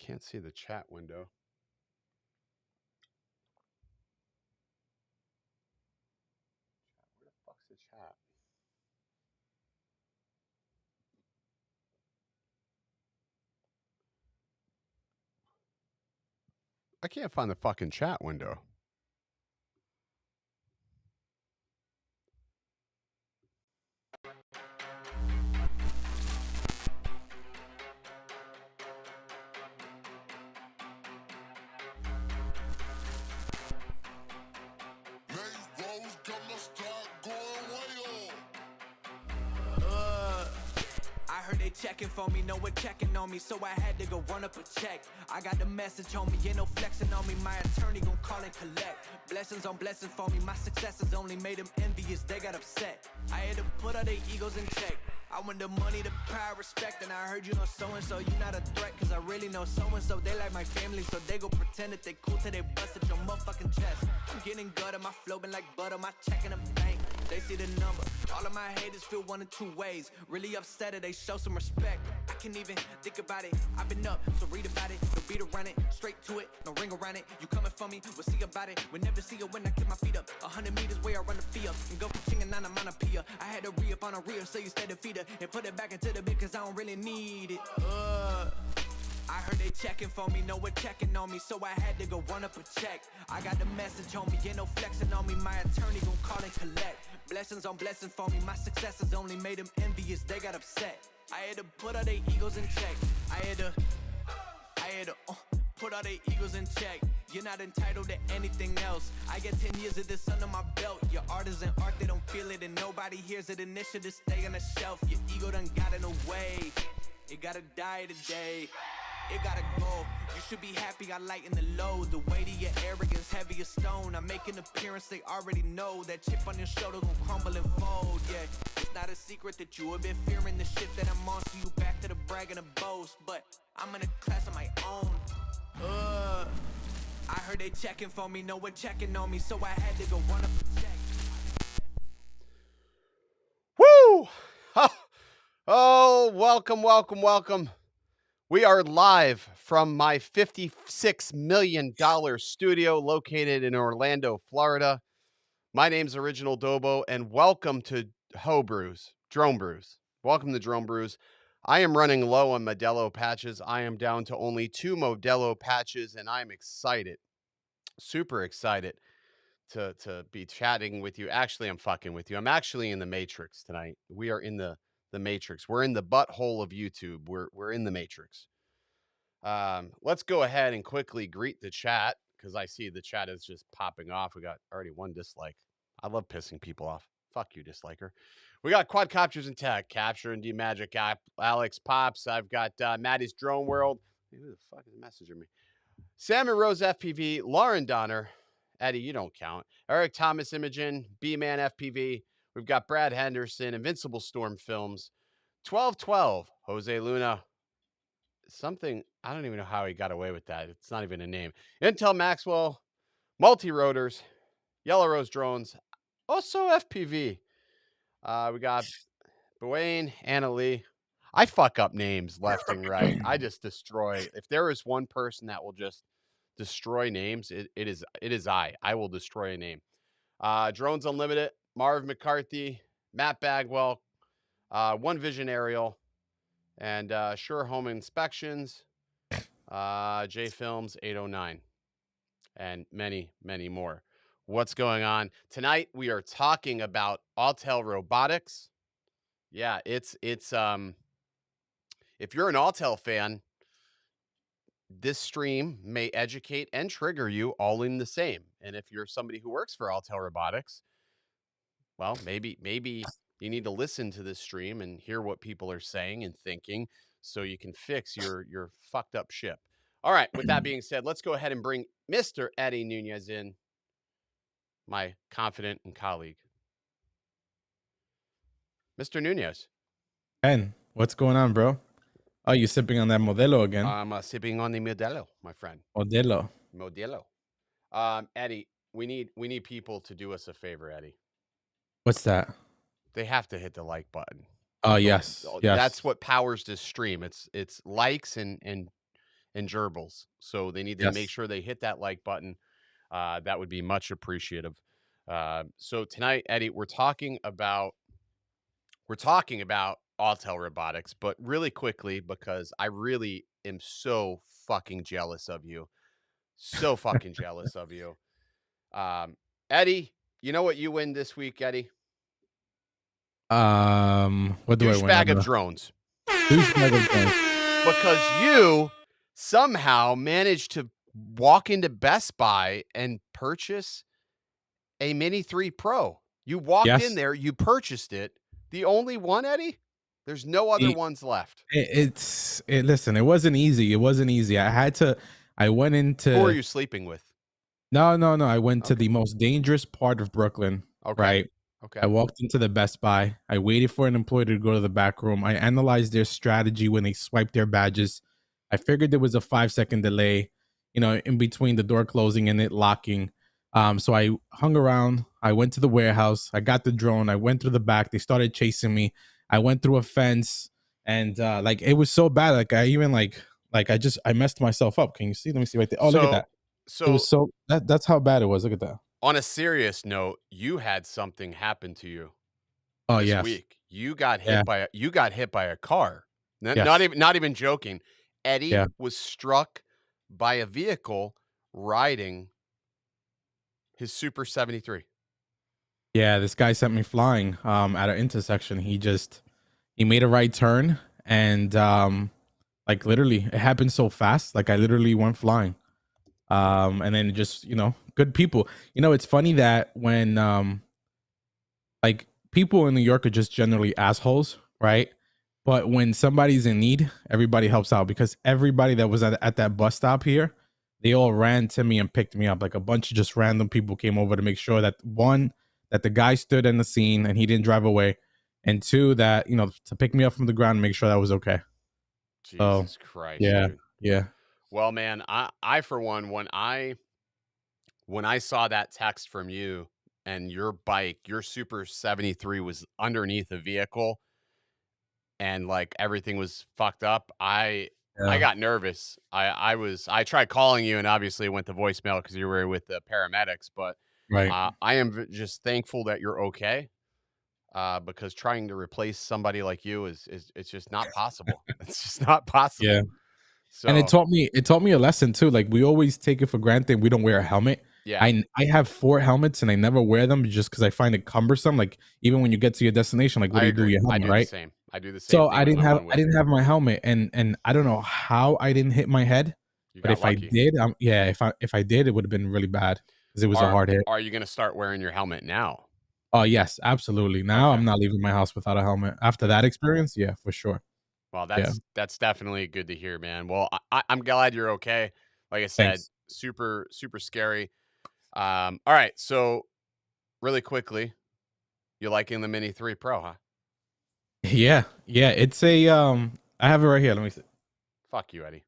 can't see the chat window. Where the fuck's the chat? I can't find the fucking chat window. I heard they checking for me, no one checking on me, so I had to go run up a check. I got the message on me, ain't no flexing on me, my attorney gon' call and collect. Blessings on blessings for me, my successes only made them envious, they got upset. I had to put all their egos in check. I want the money, the power, respect, and I heard you know so-and-so, you not a threat, cause I really know so-and-so, they like my family, so they go pretend that they cool till they bust at your motherfucking chest. I'm getting gutter, my flow been like butter, my check in the bank, they see the number. All of my haters feel one of two ways, really upset or they show some respect. I can't even think about it, I've been up, so read about it, no beat around it, straight to it, no ring around it. You coming for me, we'll see about it, we'll never see it when I kick my feet up. 100 meters where I run the fee up, and go from chinging on a manapia. I had to re-up on a reel, so you stay defeated, and put it back into the bit, cause I don't really need it. I heard they checking for me, no one checking on me, so I had to go run up a check. I got the message on me, ain't no flexing on me, my attorney gon' call and collect. Blessings on blessings for me, my successes only made them envious, they got upset. I had to put all their egos in check. I had to put all their egos in check. You're not entitled to anything else. I get 10 years of this under my belt. Your art is an art, they don't feel it, and nobody hears it. Initiative stay on the shelf. Your ego done got in the way. It gotta die today. It gotta go. You should be happy I lighten the load. The weight of your arrogance, heavy as stone. I make an appearance, they already know. That chip on your shoulder gon' crumble and fold, yeah. It's not a secret that you have been fearing the shit that I'm on. So you back to the brag and the boast. But I'm in a class of my own. I heard they checking for me, no one checking on me, so I had to go run up a check. Woo! Oh, welcome. We are live from my $56 million studio located in Orlando, Florida. My name's Original Dobo, and welcome to Drone Brews. Welcome to Drone Brews. I am running low on Modelo patches. I am down to only 2 Modelo patches, and I'm excited, super excited to be chatting with you. Actually, I'm fucking with you. I'm actually in the Matrix tonight. We are in the Matrix. We're in the butthole of YouTube. We're in the Matrix. Let's go ahead and quickly greet the chat because I see the chat is just popping off. We got already 1 dislike. I love pissing people off. Fuck you, disliker. We got Quadcopters and Tech, Capture and D-Magic, Alex Pops. I've got Maddie's Drone World. Who the fuck is messaging me? Salmon Rose FPV, Lauren Donner. Eddie, you don't count. Eric Thomas Imogen, B-Man FPV. We've got Brad Henderson, Invincible Storm Films. 1212, Jose Luna. Something, I don't even know how he got away with that. It's not even a name. Intel Maxwell, Multi Rotors, Yellow Rose Drones, also FPV. We got Dwayne, Anna Lee. I fuck up names left and right. I just destroy. If there is one person that will just destroy names, it is I. I will destroy a name. Drones Unlimited, Marv McCarthy, Matt Bagwell, One Vision Aerial, and Sure Home Inspections, J Films 809, and many, many more. What's going on? Tonight we are talking about Autel Robotics. Yeah, it's if you're an Autel fan, this stream may educate and trigger you all in the same. And if you're somebody who works for Autel Robotics, well, maybe you need to listen to this stream and hear what people are saying and thinking so you can fix your fucked up ship. All right, with that being said, let's go ahead and bring Mr. Eddie Nunez in, my confident and colleague. Mr. Nunez. Ben, what's going on, bro? Oh, you sipping on that Modelo again? I'm sipping on the Modelo, my friend. Modelo. Eddie, we need people to do us a favor, Eddie. What's that? They have to hit the like button. Oh, yes. That's what powers this stream. It's likes and and gerbils. So they need to make Yes. sure they hit that like button. That would be much appreciative. So tonight, Eddie, we're talking about Autel Robotics, but really quickly because I really am so fucking jealous of you. So fucking jealous of you. Um, Eddie, you know what you win this week, Eddie? What do I win? Douchebag of drones. Douchebag of drones. Because you somehow managed to walk into Best Buy and purchase a Mini 3 Pro. You walked in Yes. there, you purchased it. The only one, Eddie? There's no other It, ones left. listen, it wasn't easy. It wasn't easy. I went Who are into you sleeping with? no. I went to Okay. the most dangerous part of Brooklyn, Okay. right? I Okay. walked into the Best Buy. I waited for an employee to go to the back room. I analyzed their strategy when they swiped their badges. I figured there was a 5 second delay, in between the door closing and it locking. So I hung around. I went to the warehouse. I got the drone. I went through the back. They started chasing me. I went through a fence, and like it was so bad. Like I even I messed myself up. Can you see? Let me see right there. Oh, look at So that. It was so so that's how bad it was. Look at that. on a serious note, you had something happen to you Oh this yes. week. You Yeah. got hit by a car. Not Yes. even not even joking. Yeah. Eddie was struck by a vehicle riding his Super 73. Yeah, this guy sent me flying at an intersection. He made a right turn, and like literally it happened so fast. Like I literally went flying. And then just, good people. It's funny that when like people in New York are just generally assholes, right? But when somebody's in need, everybody helps out, because everybody that was at that bus stop here, they all ran to me and picked me up. Like a bunch of just random people came over to make sure that, one, that the guy stood in the scene and he didn't drive away, and two, that to pick me up from the ground and make sure that was okay. So Jesus Christ, yeah, dude. yeah, Well, man, I for one, when I saw that text from you and your bike, your Super 73 was underneath a vehicle and like everything was fucked up, I yeah, got nervous. I tried calling you and obviously it went to voicemail because you were with the paramedics, but right, I am just thankful that you're okay. Because trying to replace somebody like you is it's just not possible. It's just not yeah. possible. And it So taught me it taught me a lesson too. Like we always take it for granted we don't wear a helmet. yeah, I have 4 helmets and I never wear them just because I find it cumbersome. Like even when you get to your destination, like what I do you do with agree. your I helmet, do the right? same. I do the same So thing with my one I wheel. didn't have my helmet, and I don't know how I didn't hit my head, You but got if I lucky. did, yeah, if I did, it would have been really bad because it was a Are hard hit. are you gonna start wearing your helmet now? Oh yes, absolutely. Now Okay. I'm not leaving my house without a helmet. After that experience, yeah, for sure. Well, Yeah, that's definitely good to hear, man. Well, I'm glad you're okay. Like I said, thanks. super super scary. All right. So really quickly, you liking the Mini 3 Pro, huh? Yeah, yeah. It's a I have it right here. Let me see. Fuck you, Eddie.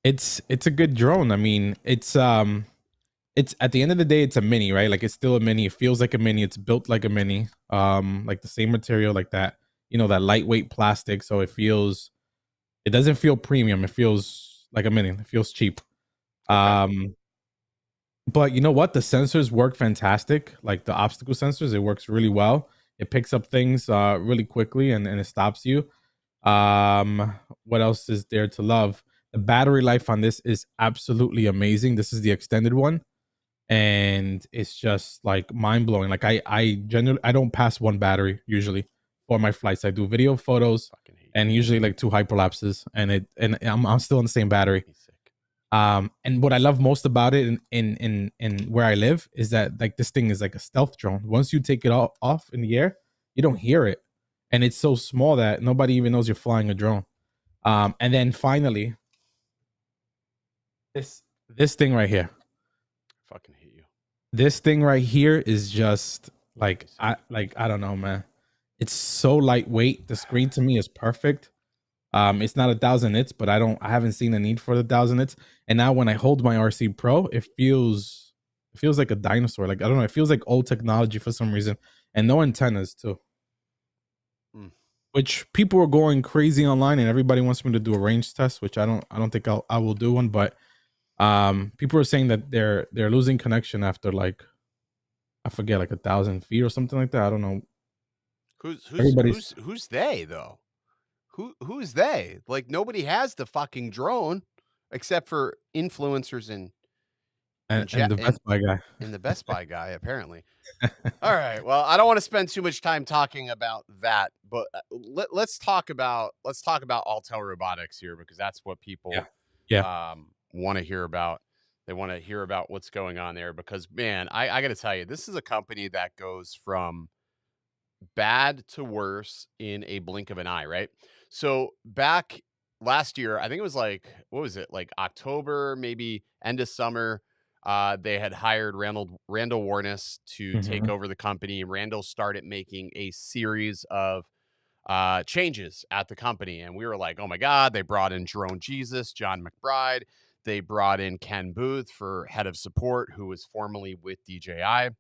It's a good drone. I mean, it's at the end of the day, it's a mini, right? Like it's still a mini. It feels like a mini. It's built like a mini. Like the same material, like that, that lightweight plastic. So it doesn't feel premium. It feels like a mini. It feels cheap. Okay. Um, but you know what? The sensors work fantastic. Like the obstacle sensors, it works really well. It picks up things really quickly, and it stops you. What else is there to love? The battery life on this is absolutely amazing. This is the extended one, and it's just like mind blowing. Like I generally I don't pass one battery usually for my flights. I do video, photos, Fucking hate you. and usually like 2 hyperlapses, and I'm still on the same battery. He's sick. And what I love most about it in where I live is that like this thing is like a stealth drone. Once you take it all off in the air, you don't hear it, and it's so small that nobody even knows you're flying a drone. And then finally, this thing right here. Fucking hate you. This thing right here is just Make me like sick. I don't know, man. It's so lightweight. The screen to me is perfect. It's not 1,000 nits, but I haven't seen the need for the 1,000 nits. And now when I hold my RC Pro, it feels like a dinosaur. Like I don't know, it feels like old technology for some reason, and no antennas too. Mm. which people are going crazy online, and everybody wants me to do a range test, which I don't think I will do one, but people are saying that they're losing connection after like I forget like 1,000 feet or something like that. I don't know. Everybody's Who's they though? Who's they? Like nobody has the fucking drone except for influencers in and jet the Best Buy guy. in the Best Buy guy apparently. All right. Well, I don't want to spend too much time talking about that, but let's talk about Autel Robotics here because that's what Yeah, people yeah. want to hear about. They want to hear about what's going on there because man, I got to tell you, this is a company that goes from bad to worse in a blink of an eye, right? So back last year, I think it was like what was it, like October, maybe end of summer. They had hired Randall Warness to take Mhm. over the company. Randall started making a series of changes at the company, and we were like, "Oh my god!" They brought in Drone Jesus, John McBride. They brought in Ken Booth for head of support, who was formerly with DJI.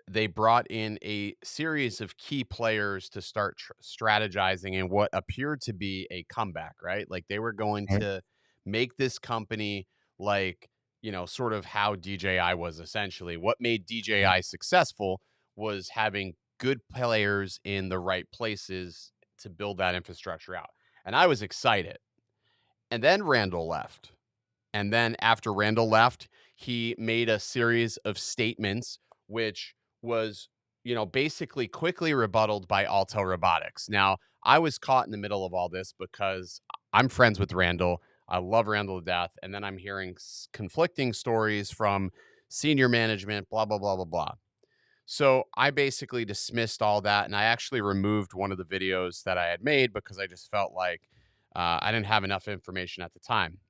They brought in a series of key players to start strategizing in what appeared to be a comeback, right? Like they were going Right. to make this company like, sort of how DJI was essentially. What made Mhm. DJI successful was having good players in the right places to build that infrastructure out. And I was excited. And then Randall left. And then after Randall left, he made a series of statements, which was, basically quickly rebutted by Autel Robotics. Now, I was caught in the middle of all this because I'm friends with Randall. I love Randall to death. And then I'm hearing conflicting stories from senior management, blah, blah, blah, blah, blah. So I basically dismissed all that. And I actually removed one of the videos that I had made because I just felt like I didn't have enough information at the time.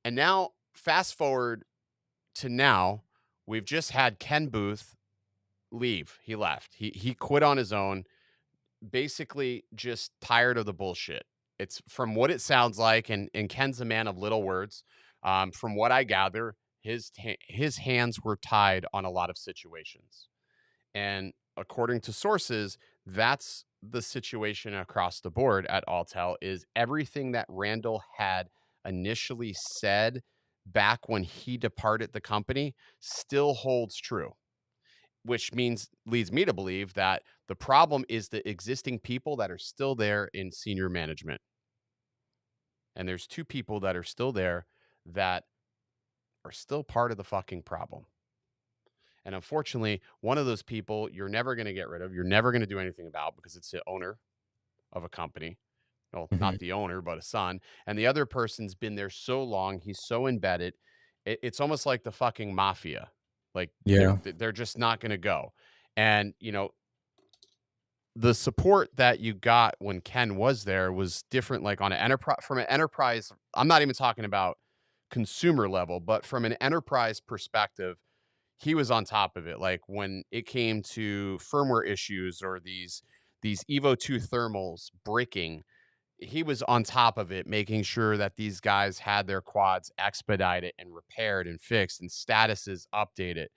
And now, fast forward to now, we've just had Ken Booth leave. He left. He quit on his own, basically just tired of the bullshit. It's from what it sounds like, and Ken's a man of little words. From what I gather, his hands were tied on a lot of situations. And according to sources, that's the situation across the board at Altel is everything that Randall had initially said back when he departed the company still holds true, which means leads me to believe that the problem is the existing people that are still there in senior management. And there's two people that are still there that are still part of the fucking problem. And unfortunately, one of those people you're never going to get rid of. You're never going to do anything about because it's the owner of a company. Well, Mhm. not the owner, but a son. And the other person's been there so long, he's so embedded. It's almost like the fucking mafia. Like Yeah. they're just not going to go. And the support that you got when Ken was there was different. Like on an enterprise, from an enterprise, I'm not even talking about consumer level, but from an enterprise perspective, he was on top of it. Like when it came to firmware issues or these Evo 2 thermals breaking, he was on top of it, making sure that these guys had their quads expedited and repaired and fixed and statuses updated.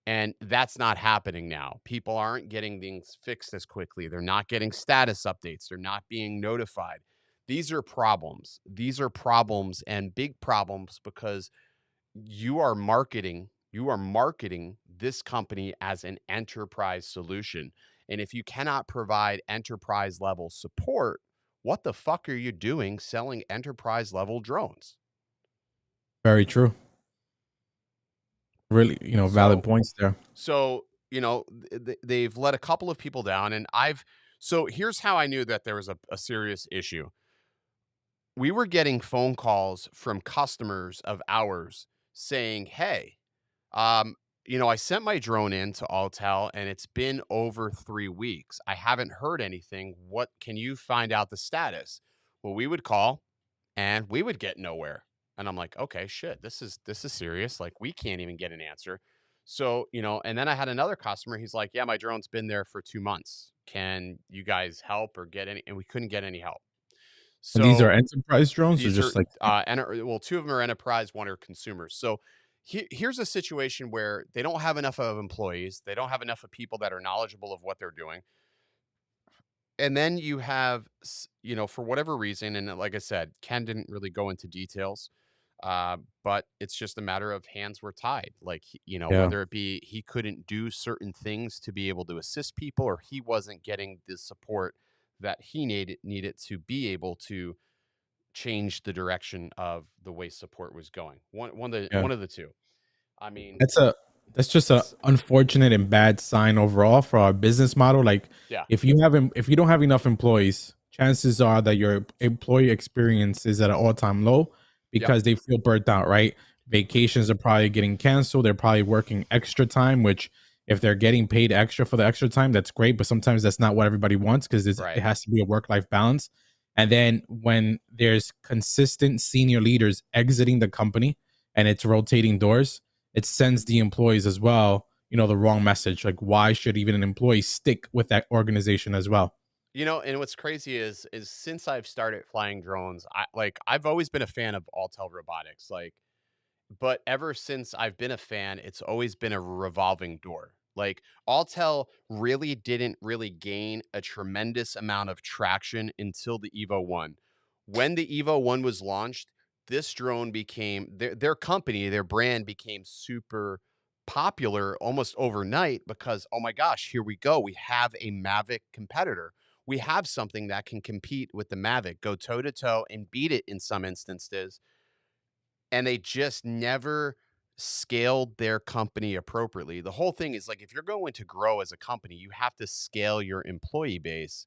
And that's not happening now. People aren't getting things fixed as quickly. They're not getting status updates. They're not being notified. These are problems. These are problems and big problems because you are marketing this company as an enterprise solution. And if you cannot provide enterprise level support, what the fuck are you doing selling enterprise level drones? Very true. Really, valid So, points there. so, they've let a couple of people down and so here's how I knew that there was a serious issue. We were getting phone calls from customers of ours saying, "Hey, Um, I sent my drone in to Autel and it's been over 3 weeks. I haven't heard anything. What can you find out the status?" Well, we would call and we would get nowhere. And I'm like, okay, shit, this is serious. Like, we can't even get an answer. So, and then I had another customer. He's like, yeah, my drone's been there for 2 months. Can you guys help or get any? And we couldn't get any help. And these are So enterprise drones or these are just like well, two of them are enterprise, one are consumers. So here's a situation where they don't have enough of employees, they don't have enough of people that are knowledgeable of what they're doing, And then you have, for whatever reason, and like I said, Ken didn't really go into details, but it's just a matter of hands were tied. Like, Yeah. whether it be he couldn't do certain things to be able to assist people, or he wasn't getting the support that he needed to be able to change the direction of the way support was going. Yeah. One of the two. I mean, That's a that's just a it's unfortunate and bad sign overall for our business model. Like yeah, if you don't have enough employees, chances are that your employee experience is at an all-time low yep, because they feel burnt out, right? Vacations are probably getting canceled. They're probably working extra time, which if they're getting paid extra for the extra time, that's great. But sometimes that's not what everybody wants because it right. has to be a work-life balance. And then when there's consistent senior leaders exiting the company and it's rotating doors, it sends the employees as well, the wrong message. Like, why should even an employee stick with that organization as well? And what's crazy is since I've started flying drones, I've always been a fan of Autel Robotics. But ever since I've been a fan, it's always been a revolving door. Like, Autel really didn't really gain a tremendous amount of traction until the Evo 1. When the Evo 1 was launched, this drone became their company, their brand became super popular almost overnight because, oh my gosh, here we go. We have a Mavic competitor. We have something that can compete with the Mavic, go toe to toe and beat it in some instances, and they just never scaled their company appropriately. The whole thing is, like, if you're going to grow as a company, you have to scale your employee base.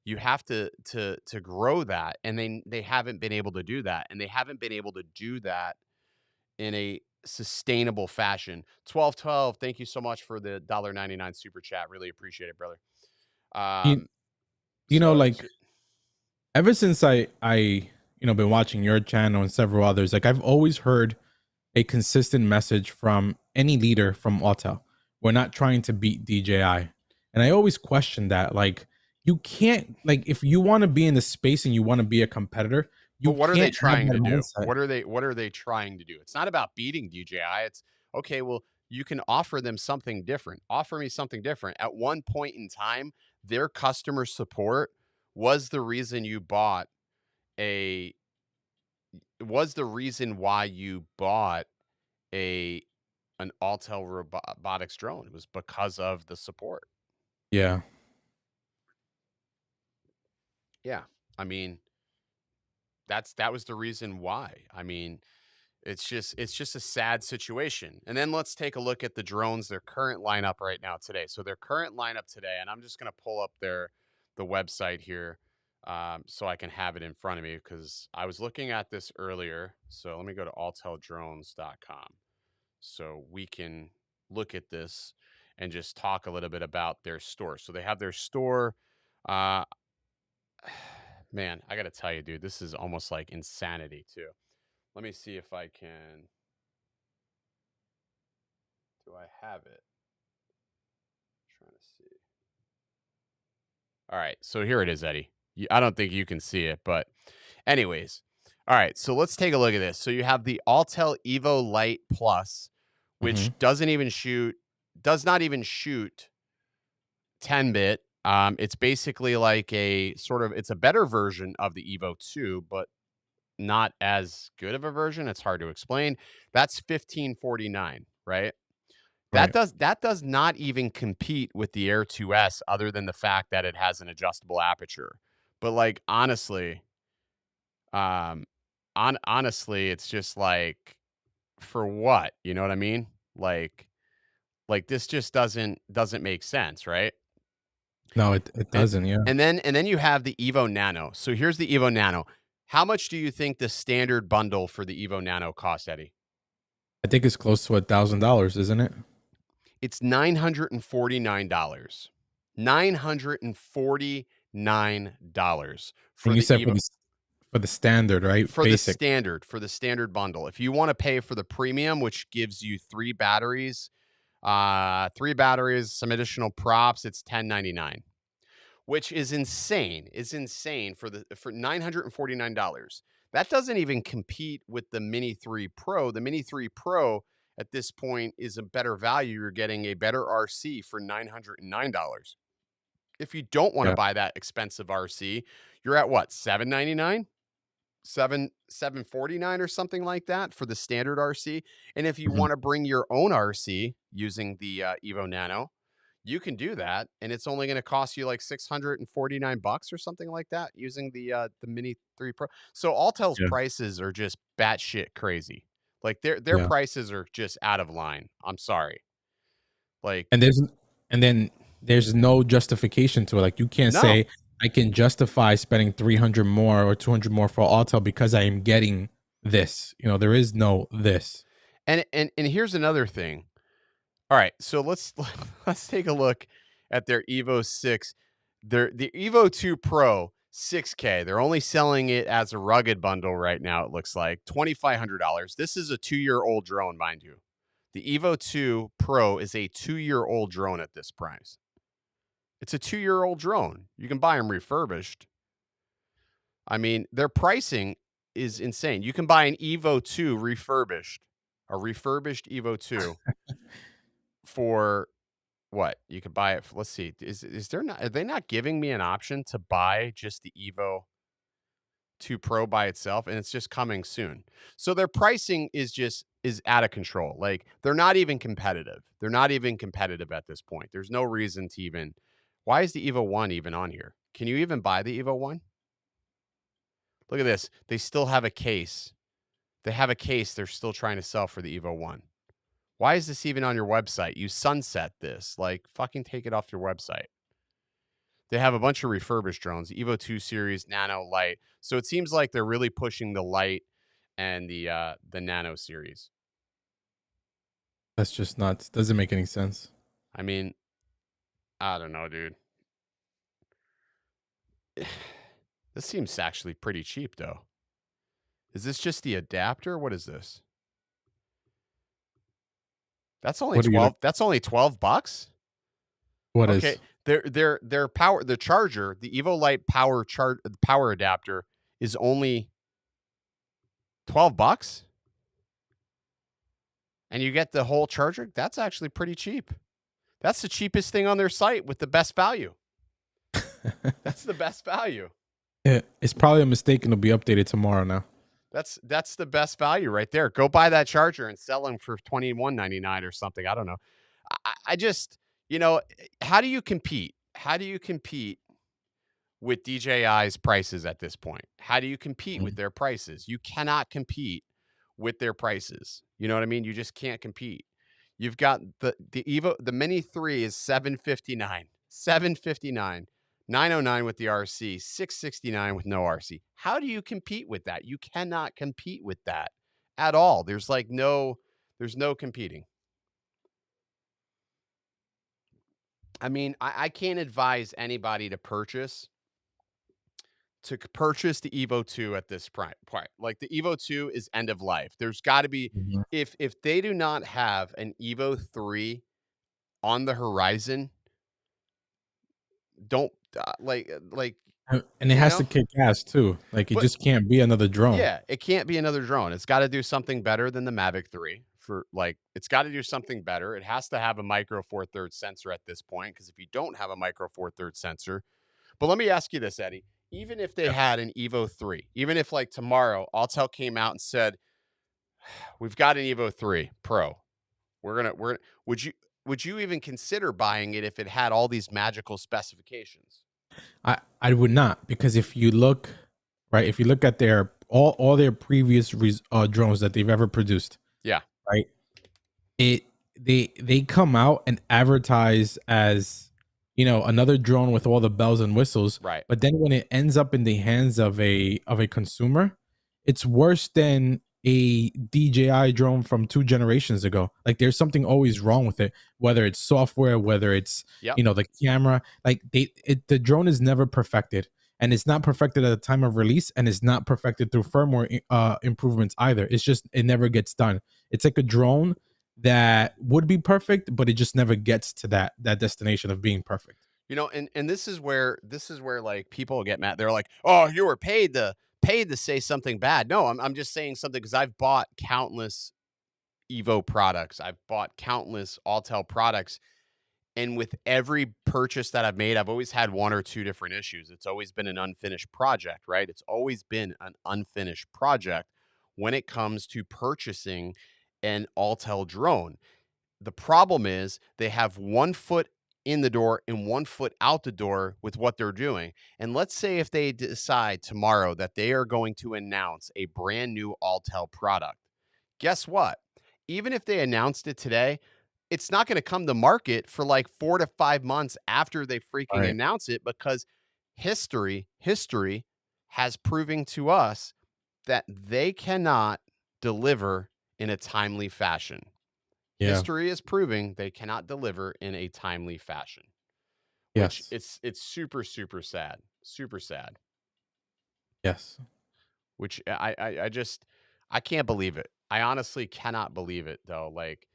You have to grow that, and they haven't been able to do that, and they haven't been able to do that in a sustainable fashion. 1212, thank you so much for the $1.99 super chat. Really appreciate it, brother. You, Um, so it's like ever since I been watching your channel and several others, like I've always heard a consistent message from any leader from Autel. We're not trying to beat DJI. And I always question that. Like, you can't, like, if you want to be in the space and you want to be a competitor, But you what are they can't have trying that to do? mindset. What are they trying to do? It's not about beating DJI. It's okay, well, you can offer them something different. Offer me something different. At one point in time, their customer support was the reason you bought a was the reason why you bought a an Autel robotics drone. It was because of the support. Yeah. Yeah. I mean, that was the reason why. I mean, it's just a sad situation. And then let's take a look at the drones, their current lineup right now today. So their current lineup today, and I'm just going to pull up the website here, so I can have it in front of me because I was looking at this earlier. So let me go to alteldrones.com so we can look at this and just talk a little bit about their store. So they have their store. Uh, Man, I got to tell you, dude, this is almost like insanity too. Let me see if I can. Do I have it? Trying to see. All right, so here it is, Eddie. I don't think you can see it, but anyways. All right, so let's take a look at this. So you have the Autel Evo Lite Plus, Hmm. which does not even shoot 10-bit. It's basically like it's a better version of the Evo 2, but not as good of a version. It's hard to explain. That's 1549, right? Right. That does not even compete with the Air 2S other than the fact that it has an adjustable aperture. But, like, honestly, um, honestly, it's just like, for what? You know what I mean? This just doesn't make sense, right? No, it And doesn't. Yeah. and then you have the Evo Nano. So here's the Evo Nano. How much do you think the standard bundle for the Evo Nano cost, Eddie? I think it's close to $1,000, isn't it? It's $949. $949 And for you the said for Evo, the standard, right? Basic. for the standard bundle. If you want to pay for the premium, which gives you three batteries, some additional props, it's 1099, which is insane. Is insane for $949. That doesn't even compete with the Mini 3 Pro. The Mini 3 Pro at this point is a better value. You're getting a better RC for $909. If you don't want to Yeah. buy that expensive RC, you're at what, 799, 749 or something like that for the standard RC. And if you Mhm. want to bring your own RC using the Evo Nano, you can do that, and it's only going to cost you like 649 bucks or something like that using the Mini 3 Pro. So Autel's Yeah. prices are just batshit crazy. Like their Yeah. prices are just out of line. I'm sorry. Like And then there's no justification to it. Like you can't no. say I can justify spending 300 more or 200 more for Autel because I am getting this. There is no this. And here's another thing. All right, so let's take a look at their Evo 6. The Evo 2 Pro 6K. They're only selling it as a rugged bundle right now, it looks like. $2,500. This is a 2-year-old drone, mind you. The Evo 2 Pro is a 2-year-old drone at this price. It's a 2-year-old drone. You can buy them refurbished. I mean, their pricing is insane. You can buy an Evo 2 refurbished, a refurbished Evo 2 for what? You could buy it for, let's see. Is there not, are they not giving me an option to buy just the Evo 2 Pro by itself, and it's just coming soon. So their pricing is out of control. Like they're not even competitive. They're not even competitive at this point. There's no reason to even. Why is the Evo 1 even on here? Can you even buy the Evo 1? Look at this. They still have a case. They have a case they're still trying to sell for the Evo 1. Why is this even on your website? You sunset this. Like, fucking take it off your website. They have a bunch of refurbished drones, the Evo 2 series, Nano, Light. So it seems like they're really pushing the Light and the Nano series. That's just nuts. Doesn't make any sense. I mean, I don't know, dude. This seems actually pretty cheap, though. Is this just the adapter? What is this? That's only What are you 12. That's only 12 bucks. What Okay. is? Their power, the charger, the Evo Light power adapter is only 12 bucks, and you get the whole charger. That's actually pretty cheap. That's the cheapest thing on their site with the best value. That's the best value. Yeah, it's probably a mistake and it'll be updated tomorrow now. That's the best value right there. Go buy that charger and sell them for $21.99 or something. I don't know. I just, how do you compete? How do you compete with DJI's prices at this point? How do you compete with Mhm. their prices? You cannot compete with their prices. You know what I mean? You just can't compete. You've got the Mini 3 is 759. 759. 909 with the RC, 669 with no RC. How do you compete with that? You cannot compete with that at all. There's no competing. I mean, I can't advise anybody to purchase the Evo 2 at this price. Like the Evo 2 is end of life. There's got to be, Mhm. if they do not have an Evo 3 on the horizon, don't like And it you has to know. kick ass too. Like it But just can't be another drone. yeah, it can't be another drone. It's got to do something better than the Mavic 3 for like it's got to do something better. It has to have a micro four thirds sensor at this point because if you don't have a micro four thirds sensor, but let me ask you this, Eddie. Even if they Yeah. had an Evo 3, even if like tomorrow Autel came out and said, "We've got an Evo 3 Pro. We're would you would you even consider buying it if it had all these magical specifications?" I would not, because if you look right, if you look at their all their previous drones that they've ever produced, Yeah, right? It they come out and advertise as another drone with all the bells and whistles, right. but then when it ends up in the hands of a consumer, it's worse than a DJI drone from 2 generations ago. Like there's something always wrong with it, whether it's software, whether it's Yep. the camera. Like the drone is never perfected, and it's not perfected at the time of release, and it's not perfected through firmware improvements either. It's just it never gets done. It's like a drone that would be perfect, but it just never gets to that destination of being perfect. And this is where like people get mad. They're like, "Oh, you were paid to say something bad." No, I'm just saying something because I've bought countless Evo products. I've bought countless Autel products, And with every purchase that I've made, I've always had one or two different issues. It's always been an unfinished project, right? It's always been an unfinished project when it comes to purchasing an Autel drone. The problem is they have 1 foot in the door and 1 foot out the door with what they're doing. And let's say if they decide tomorrow that they are going to announce a brand new Autel product, guess what? Even if they announced it today, it's not going to come to market for like 4 to 5 months after they freaking Right. announce it because history has proven to us that they cannot deliver in a timely fashion. Yeah. History is proving they cannot deliver in a timely fashion, which Yes. it's super sad, super sad. Yes. Which I just I can't believe it. I honestly cannot believe it though. Like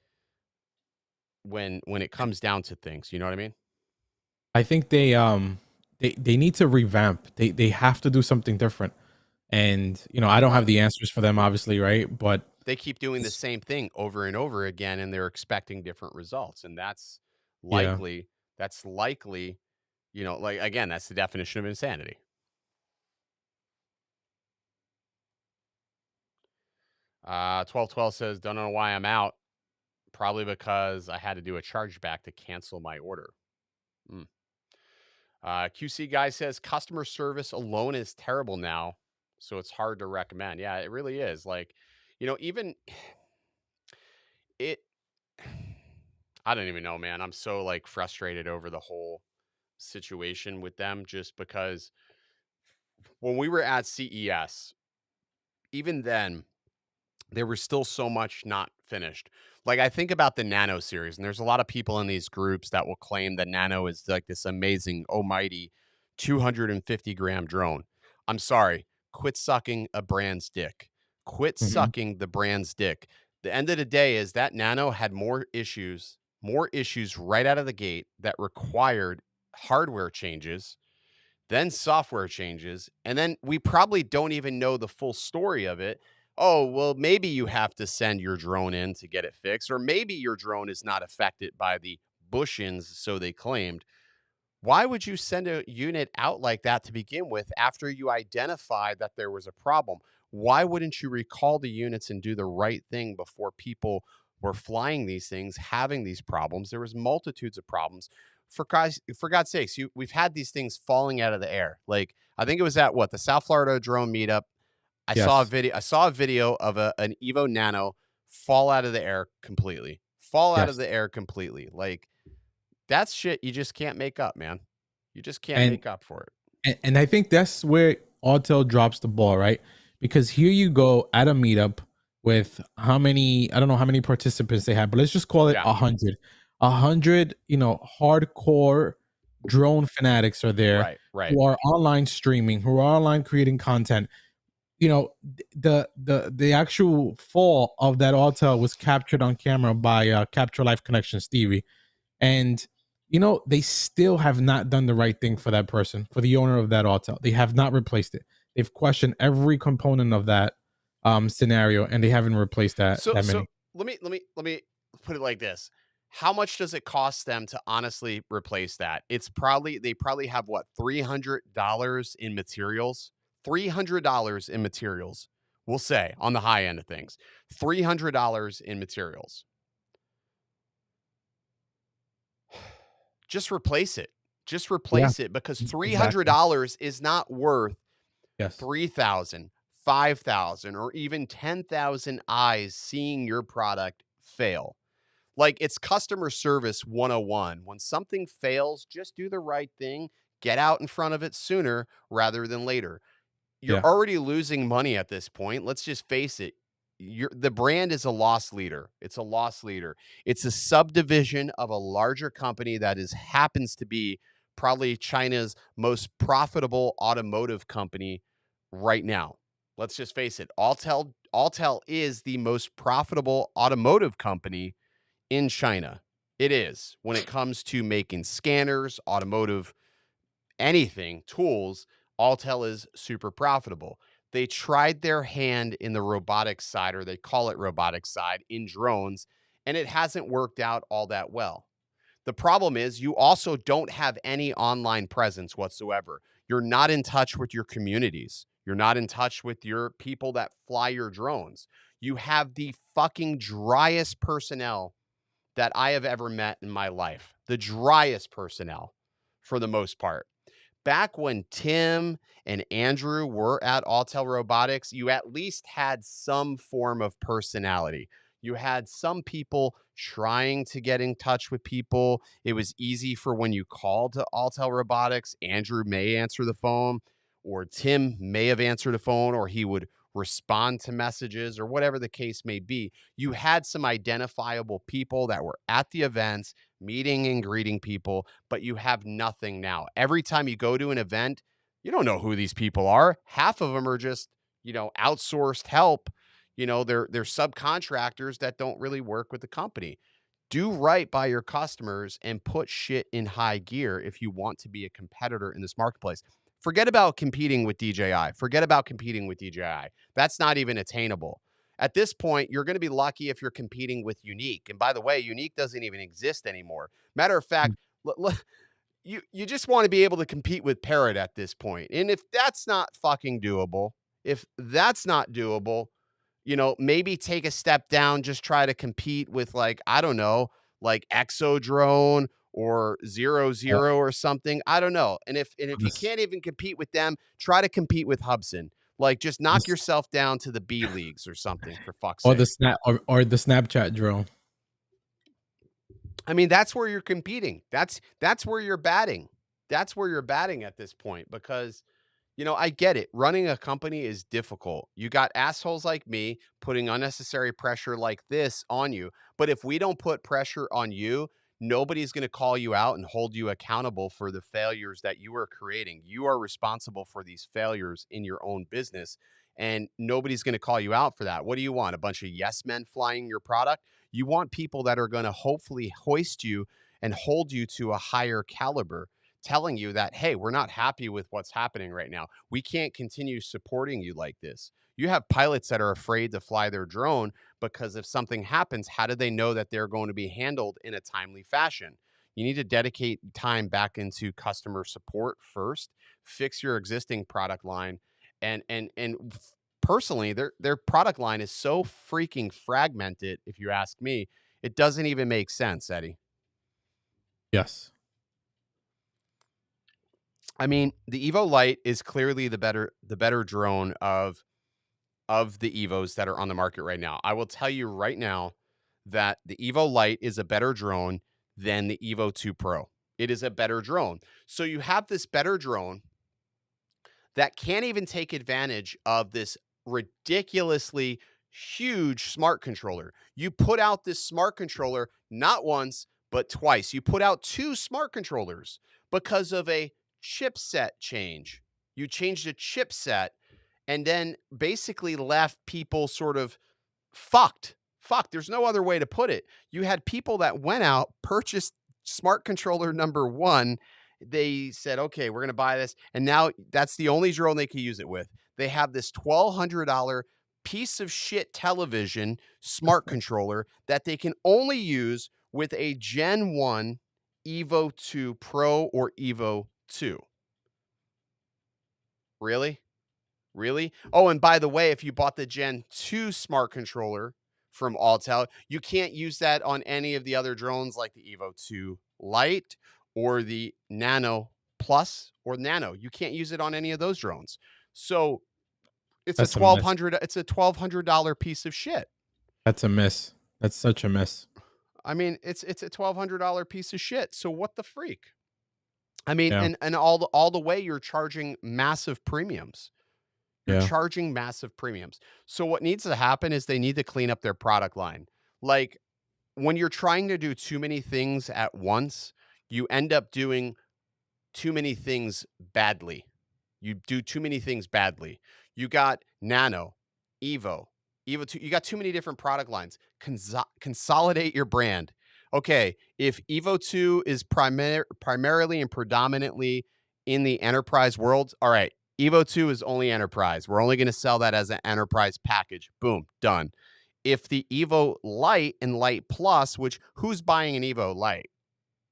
when it comes down to things, you know what I mean? I think they need to revamp. They have to do something different. And I don't Well, have the answers for them, obviously, right? But they keep doing the it's- same thing over and over again, and they're expecting different results, and yeah. likely that's likely, like again, that's the definition of insanity. 1212 says, "Don't know why I'm out. Probably because I had to do a chargeback to cancel my order." Mm. QC guy says, "Customer service alone is terrible now, so it's hard to recommend." Yeah, it really is. Like, even it. I don't even know, man. I'm so like frustrated over the whole situation with them, just because when we were at CES, even then there was still so much not finished. Like I think about the Nano series, and there's a lot of people in these groups that will claim that Nano is like this amazing, almighty 250-gram drone. I'm sorry, quit sucking a brand's dick. Quit Mhm. sucking the brand's dick. The end of the day is that Nano had more issues right out of the gate that required hardware changes, then software changes, and then we probably don't even know the full story of it. Oh, well, maybe you have to send your drone in to get it fixed, or maybe your drone is not affected by the bushings, so they claimed. Why would you send a unit out like that to begin with after you identified that there was a problem? Why wouldn't you recall the units and do the right thing before people were flying these things, having these problems? There was multitudes of problems. For God's sakes, we've had these things falling out of the air. Like I think it was at what the South Florida drone meetup. Yes. I saw a video of an Evo Nano fall out of the air completely. Fall out of Yes. the air completely. Like that's shit you just can't make up, man. You just can't And make up for it. and I think that's where Autel drops the ball, right? Because here you go at a meetup with how many, I don't know how many participants they had, but let's just call it Yeah. 100. 100, hardcore drone fanatics are there Right, right. who are online streaming, who are online creating content. The actual fall of that Autel was captured on camera by Capture Life Connection Stevie. And they still have not done the right thing for that person, for the owner of that auto. They have not replaced it. They've questioned every component of that scenario, and they haven't replaced that So that so many. let me put it like this. How much does it cost them to honestly replace that? They probably have what, $300 in materials? $300 in materials. We'll say on the high end of things. $300 in materials. Just replace it. Just Yeah, replace it because exactly. $300 is not worth Yes. 3,000, 5,000, or even 10,000 eyes seeing your product fail. Like it's customer service 101. When something fails, just do the right thing. Get out in front of it sooner rather than later. You're Yeah. already losing money at this point. Let's just face it. The brand is a loss leader. It's a loss leader. It's a subdivision of a larger company that happens to be probably China's most profitable automotive company right now. Let's just face it. Autel is the most profitable automotive company in China. It is when it comes to making scanners, automotive anything, tools. Autel is super profitable. They tried their hand in the robotics side, or they call it robotics side, in drones, and it hasn't worked out all that well. The problem is you also don't have any online presence whatsoever. You're not in touch with your communities. You're not in touch with your people that fly your drones. You have the fucking driest personnel that I have ever met in my life. The driest personnel for the most part. Back when Tim and Andrew were at Autel Robotics, you at least had some form of personality. You had some people trying to get in touch with people. It was easy for when you called to Autel Robotics, Andrew may answer the phone, or Tim may have answered the phone, or he would respond to messages, or whatever the case may be. You had some identifiable people that were at the events, meeting and greeting people, but you have nothing now. Every time you go to an event, you don't know who these people are. Half of them are just, outsourced help. They're subcontractors that don't really work with the company. Do right by your customers and put shit in high gear if you want to be a competitor in this marketplace. Forget about competing with DJI. Forget about competing with DJI. That's not even attainable. At this point, you're going to be lucky if you're competing with Unique. And by the way, Unique doesn't even exist anymore. Matter of fact, you just want to be able to compete with Parrot at this point. And if that's not fucking doable, if that's not doable, maybe take a step down, just try to compete with, like, I don't know, like Exodrone or Zero Yeah. Zero or something. I don't know. And if you This, can't even compete with them, try to compete with Hubson. Like, just knock this, yourself down to the B leagues or something, for fuck's or the sake. snap or the Snapchat drone. I mean, that's where you're competing. That's where you're batting. That's where you're batting at this point, because I get it. Running a company is difficult. You got assholes like me putting unnecessary pressure like this on you. But if we don't put pressure on you, nobody's going to call you out and hold you accountable for the failures that you are creating. You are responsible for these failures in your own business, and nobody's going to call you out for that. What do you want? A bunch of yes men flying your product? You want people that are going to hopefully hoist you and hold you to a higher caliber, telling you that, hey, we're not happy with what's happening right now. We can't continue supporting you like this. You have pilots that are afraid to fly their drone because if something happens, how do they know that they're going to be handled in a timely fashion? You need to dedicate time back into customer support first, fix your existing product line, and personally, their product line is so freaking fragmented, if you ask me, it doesn't even make sense, Eddie. Yes. I mean, the Evo Light is clearly the better drone of the Evos that are on the market right now. I will tell you right now that the Evo Light is a better drone than the Evo 2 Pro. It is a better drone. So you have this better drone that can't even take advantage of this ridiculously huge smart controller. You put out this smart controller not once, but twice. You put out two smart controllers because of a chipset change. You changed a chipset and then basically left people sort of fucked. Fucked. There's no other way to put it. You had people that went out, purchased smart controller number one. They said, okay, we're going to buy this. And now that's the only drone they can use it with. They have this $1,200 piece of shit television smart controller that they can only use with a Gen 1 Evo 2 Pro or Evo 2. Really? Really? Oh, and by the way, if you bought the Gen 2 smart controller from Autel, you can't use that on any of the other drones like the Evo 2 Lite or the Nano Plus or Nano. You can't use it on any of those drones. So it's a That's a miss. $1,200 piece of shit. That's a miss. That's such a miss. I mean, it's a $1,200 piece of shit. So what the freak? I mean, Yeah. and all the way you're charging massive premiums. You're Yeah. charging massive premiums. So what needs to happen is they need to clean up their product line. Like, when you're trying to do too many things at once, you end up doing too many things badly. You do too many things badly. You got Nano, Evo, Evo 2. You got too many different product lines. Consolidate your brand. Okay, if Evo 2 is primarily and predominantly in the enterprise world, all right, Evo 2 is only enterprise. We're only going to sell that as an enterprise package. Boom, done. If the Evo Lite and Lite Plus, which who's buying an Evo Lite?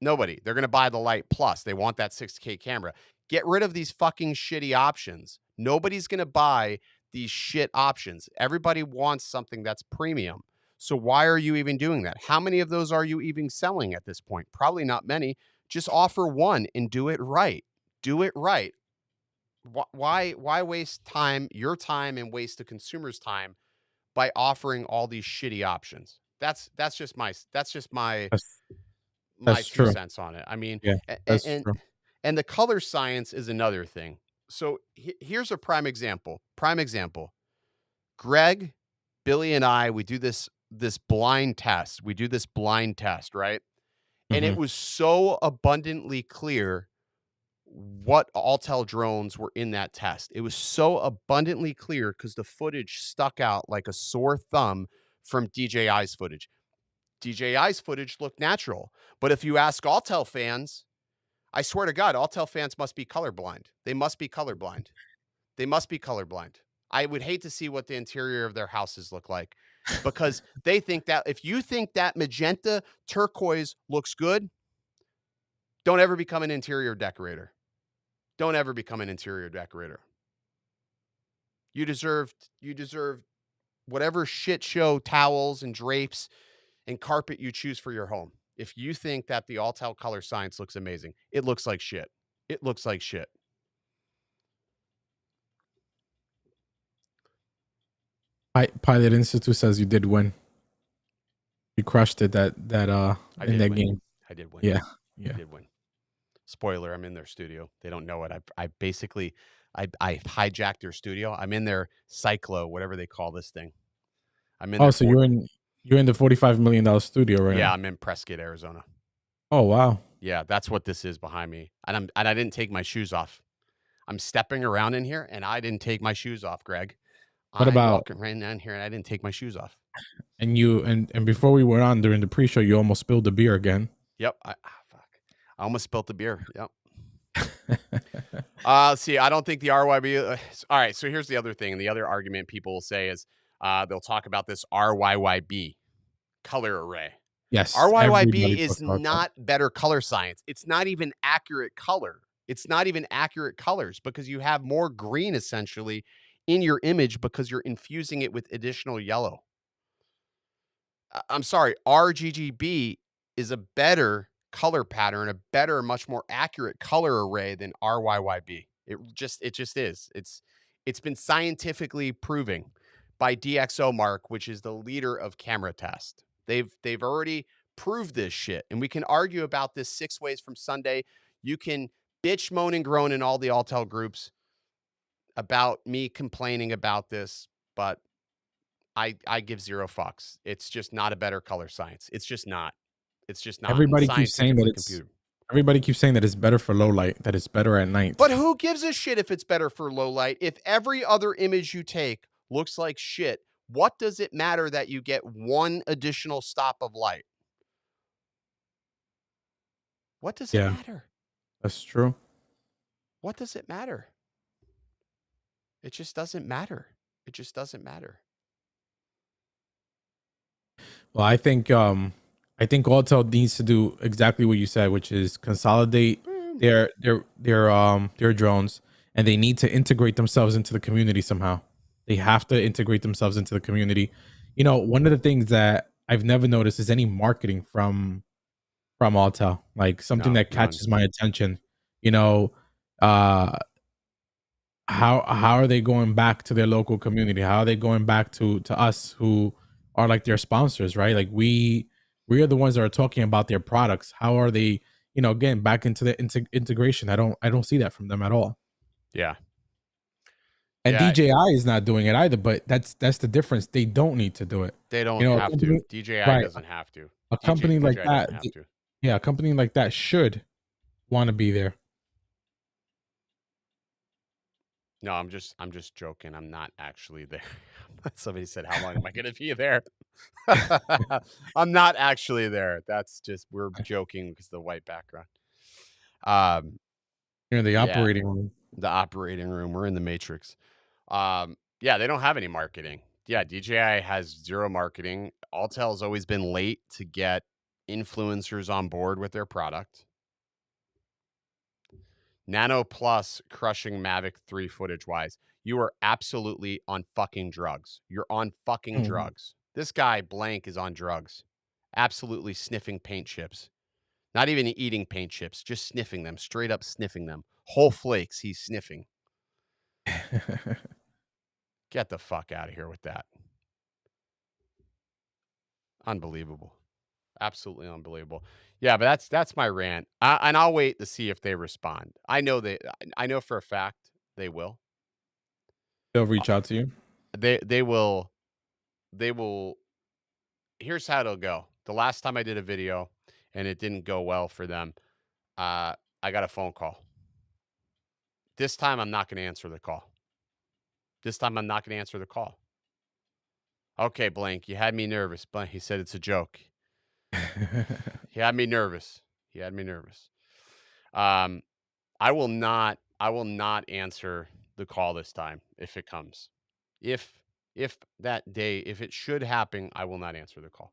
Nobody. They're going to buy the Light Plus. They want that 6K camera. Get rid of these fucking shitty options. Nobody's going to buy these shit options. Everybody wants something that's premium. So why are you even doing that? How many of those are you even selling at this point? Probably not many. Just offer one and do it right. Do it right. Why waste time, your time, and waste the consumer's time by offering all these shitty options? That's just my That's my that's 2 true. cents on it. I mean, Yeah, a that's true. and the color science is another thing. So here's a prime example. Prime example. Greg, Billy, and I, we do this blind test. We do this blind test, right? And it Hmm. was so abundantly clear what Autel drones were in that test. It was so abundantly clear because the footage stuck out like a sore thumb from DJI's footage. DJI's footage looked natural. But if you ask Autel fans, I swear to God, Autel fans must be colorblind. They must be colorblind. They must be colorblind. I would hate to see what the interior of their houses look like because they think that if you think that magenta turquoise looks good, don't ever become an interior decorator. Don't ever become an interior decorator. You deserve whatever shit show towels and drapes and carpet you choose for your home. If you think that the Autel color science looks amazing, it looks like shit. It looks like shit. Pilot Institute says you did win. You crushed it I in did that win. game. I did win. Yeah, I yeah. did win. Spoiler, I'm in their studio. They don't know it. I basically I hijacked their studio. I'm in their cyclo, whatever they call this thing. I'm in Oh, their so fort. you're in the $45 million studio right Yeah, now. I'm in Prescott, Arizona. Oh wow. Yeah, that's what this is behind me. And I didn't take my shoes off. I'm stepping around in here and I didn't take my shoes off, Greg. What I'm about walking right down here and I didn't take my shoes off. and before we went on during the pre-show, you almost spilled the beer again. Yep. Fuck. I almost spilt the beer. Yep. See, I don't think the RYB. All right. So here's the other thing. The other argument people will say is they'll talk about this RYYB color array. Yes, RYYB everybody is talks about that. not better color science. It's not even accurate color. It's not even accurate colors because you have more green essentially in your image because you're infusing it with additional yellow. I'm sorry, RGGB is a better color pattern, a better, much more accurate color array than RYYB. It just is. It's been scientifically proving by DxOMark, which is the leader of camera test. They've already proved this shit, and we can argue about this 6 ways from Sunday. You can bitch, moan, and groan in all the Autel groups about me complaining about this, but I give zero fucks. It's just not a better color science. It's just not. It's just not Everybody keeps saying that scientifically it's computed. everybody keeps saying that it's better for low light, that it's better at night. But who gives a shit if it's better for low light? If every other image you take looks like shit, what does it matter that you get one additional stop of light? What does it Yeah, matter? that's true. What does it matter? It just doesn't matter. It just doesn't matter. Well, I think Autel needs to do exactly what you said, which is consolidate Mm. their drones, and they need to integrate themselves into the community somehow. They have to integrate themselves into the community. You know, one of the things that I've never noticed is any marketing from Autel, like something No, that none. catches my attention. You know, uh how are they going back to their local community? How are they going back to us who are like their sponsors, right? Like we are the ones that are talking about their products. How are they, again, back into the integration? I don't see that from them at all. Yeah. And Yeah. DJI is not doing it either, but that's the difference. They don't need to do it. They don't A have to. company, DJI right? doesn't have to. A company like DJI that, doesn't have to. yeah, a company like that should want to be there. No, I'm just joking. I'm not actually there. Somebody said, "How long am I going to be there?" I'm not actually there. That's just we're joking because the white background. Um, The yeah, operating room. the operating room. We're in the Matrix. Yeah, they don't have any marketing. Yeah, DJI has zero marketing. Autel's always been late to get influencers on board with their product. Nano Plus crushing Mavic 3 footage wise. You are absolutely on fucking drugs. You're on fucking Mhm. drugs. This guy blank is on drugs. Absolutely sniffing paint chips. Not even eating paint chips, just sniffing them, straight up sniffing them. Whole flakes he's sniffing. Get the fuck out of here with that. Unbelievable. Absolutely unbelievable. Yeah, but that's my rant. And I'll wait to see if they respond. I know for a fact they will. They'll Uh, reach out to you. they will here's how it'll go. The last time I did a video and it didn't go well for them, I got a phone call. This time I'm not going to answer the call. This time I'm not going to answer the call. Okay, blank. You had me nervous. Blank. He said it's a joke. He had me nervous. He had me nervous. Um, I will not answer the call this time if it comes. If if that day, if it should happen, I will not answer the call.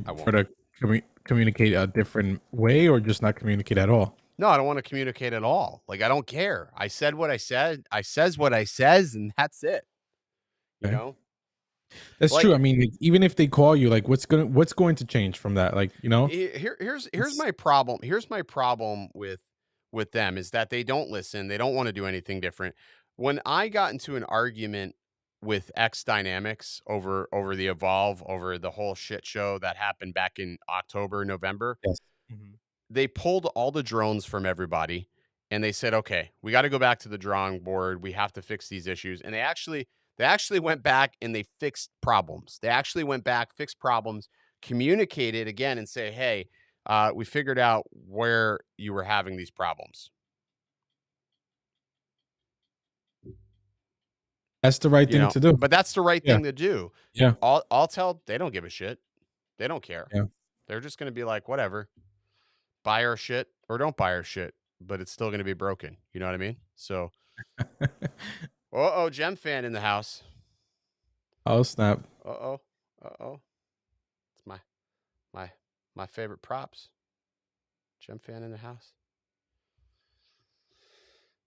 I For won't. the communicate a different way or just not communicate at all? No, I don't want to communicate at all. Like I don't care. I said what I said. I says what I says, and that's it. You Okay. know, That's true. I like mean, like, even if they call you, like, what's going to change from that? Like, here's It's my problem. Here's my problem with them is that they don't listen. They don't want to do anything different. When I got into an argument with X Dynamics over the Evolve, over the whole shit show that happened back in October, November, yes. Mhm. they pulled all the drones from everybody and they said, "Okay, we got to go back to the drawing board. We have to fix these issues." And they actually went back and they fixed problems. They actually went back, fixed problems, communicated again and say, "Hey, we figured out where you were having these problems." That's the right thing to do. But that's the right Yeah. thing to do. Yeah. Autel, they don't give a shit. They don't care. Yeah. They're just going to be like, "Whatever, buy our shit or don't buy our shit, but it's still going to be broken." You know what I mean? So, oh, Gem fan in the house. Oh, snap. Uh-oh. Uh-oh. It's my my favorite props. Gem fan in the house.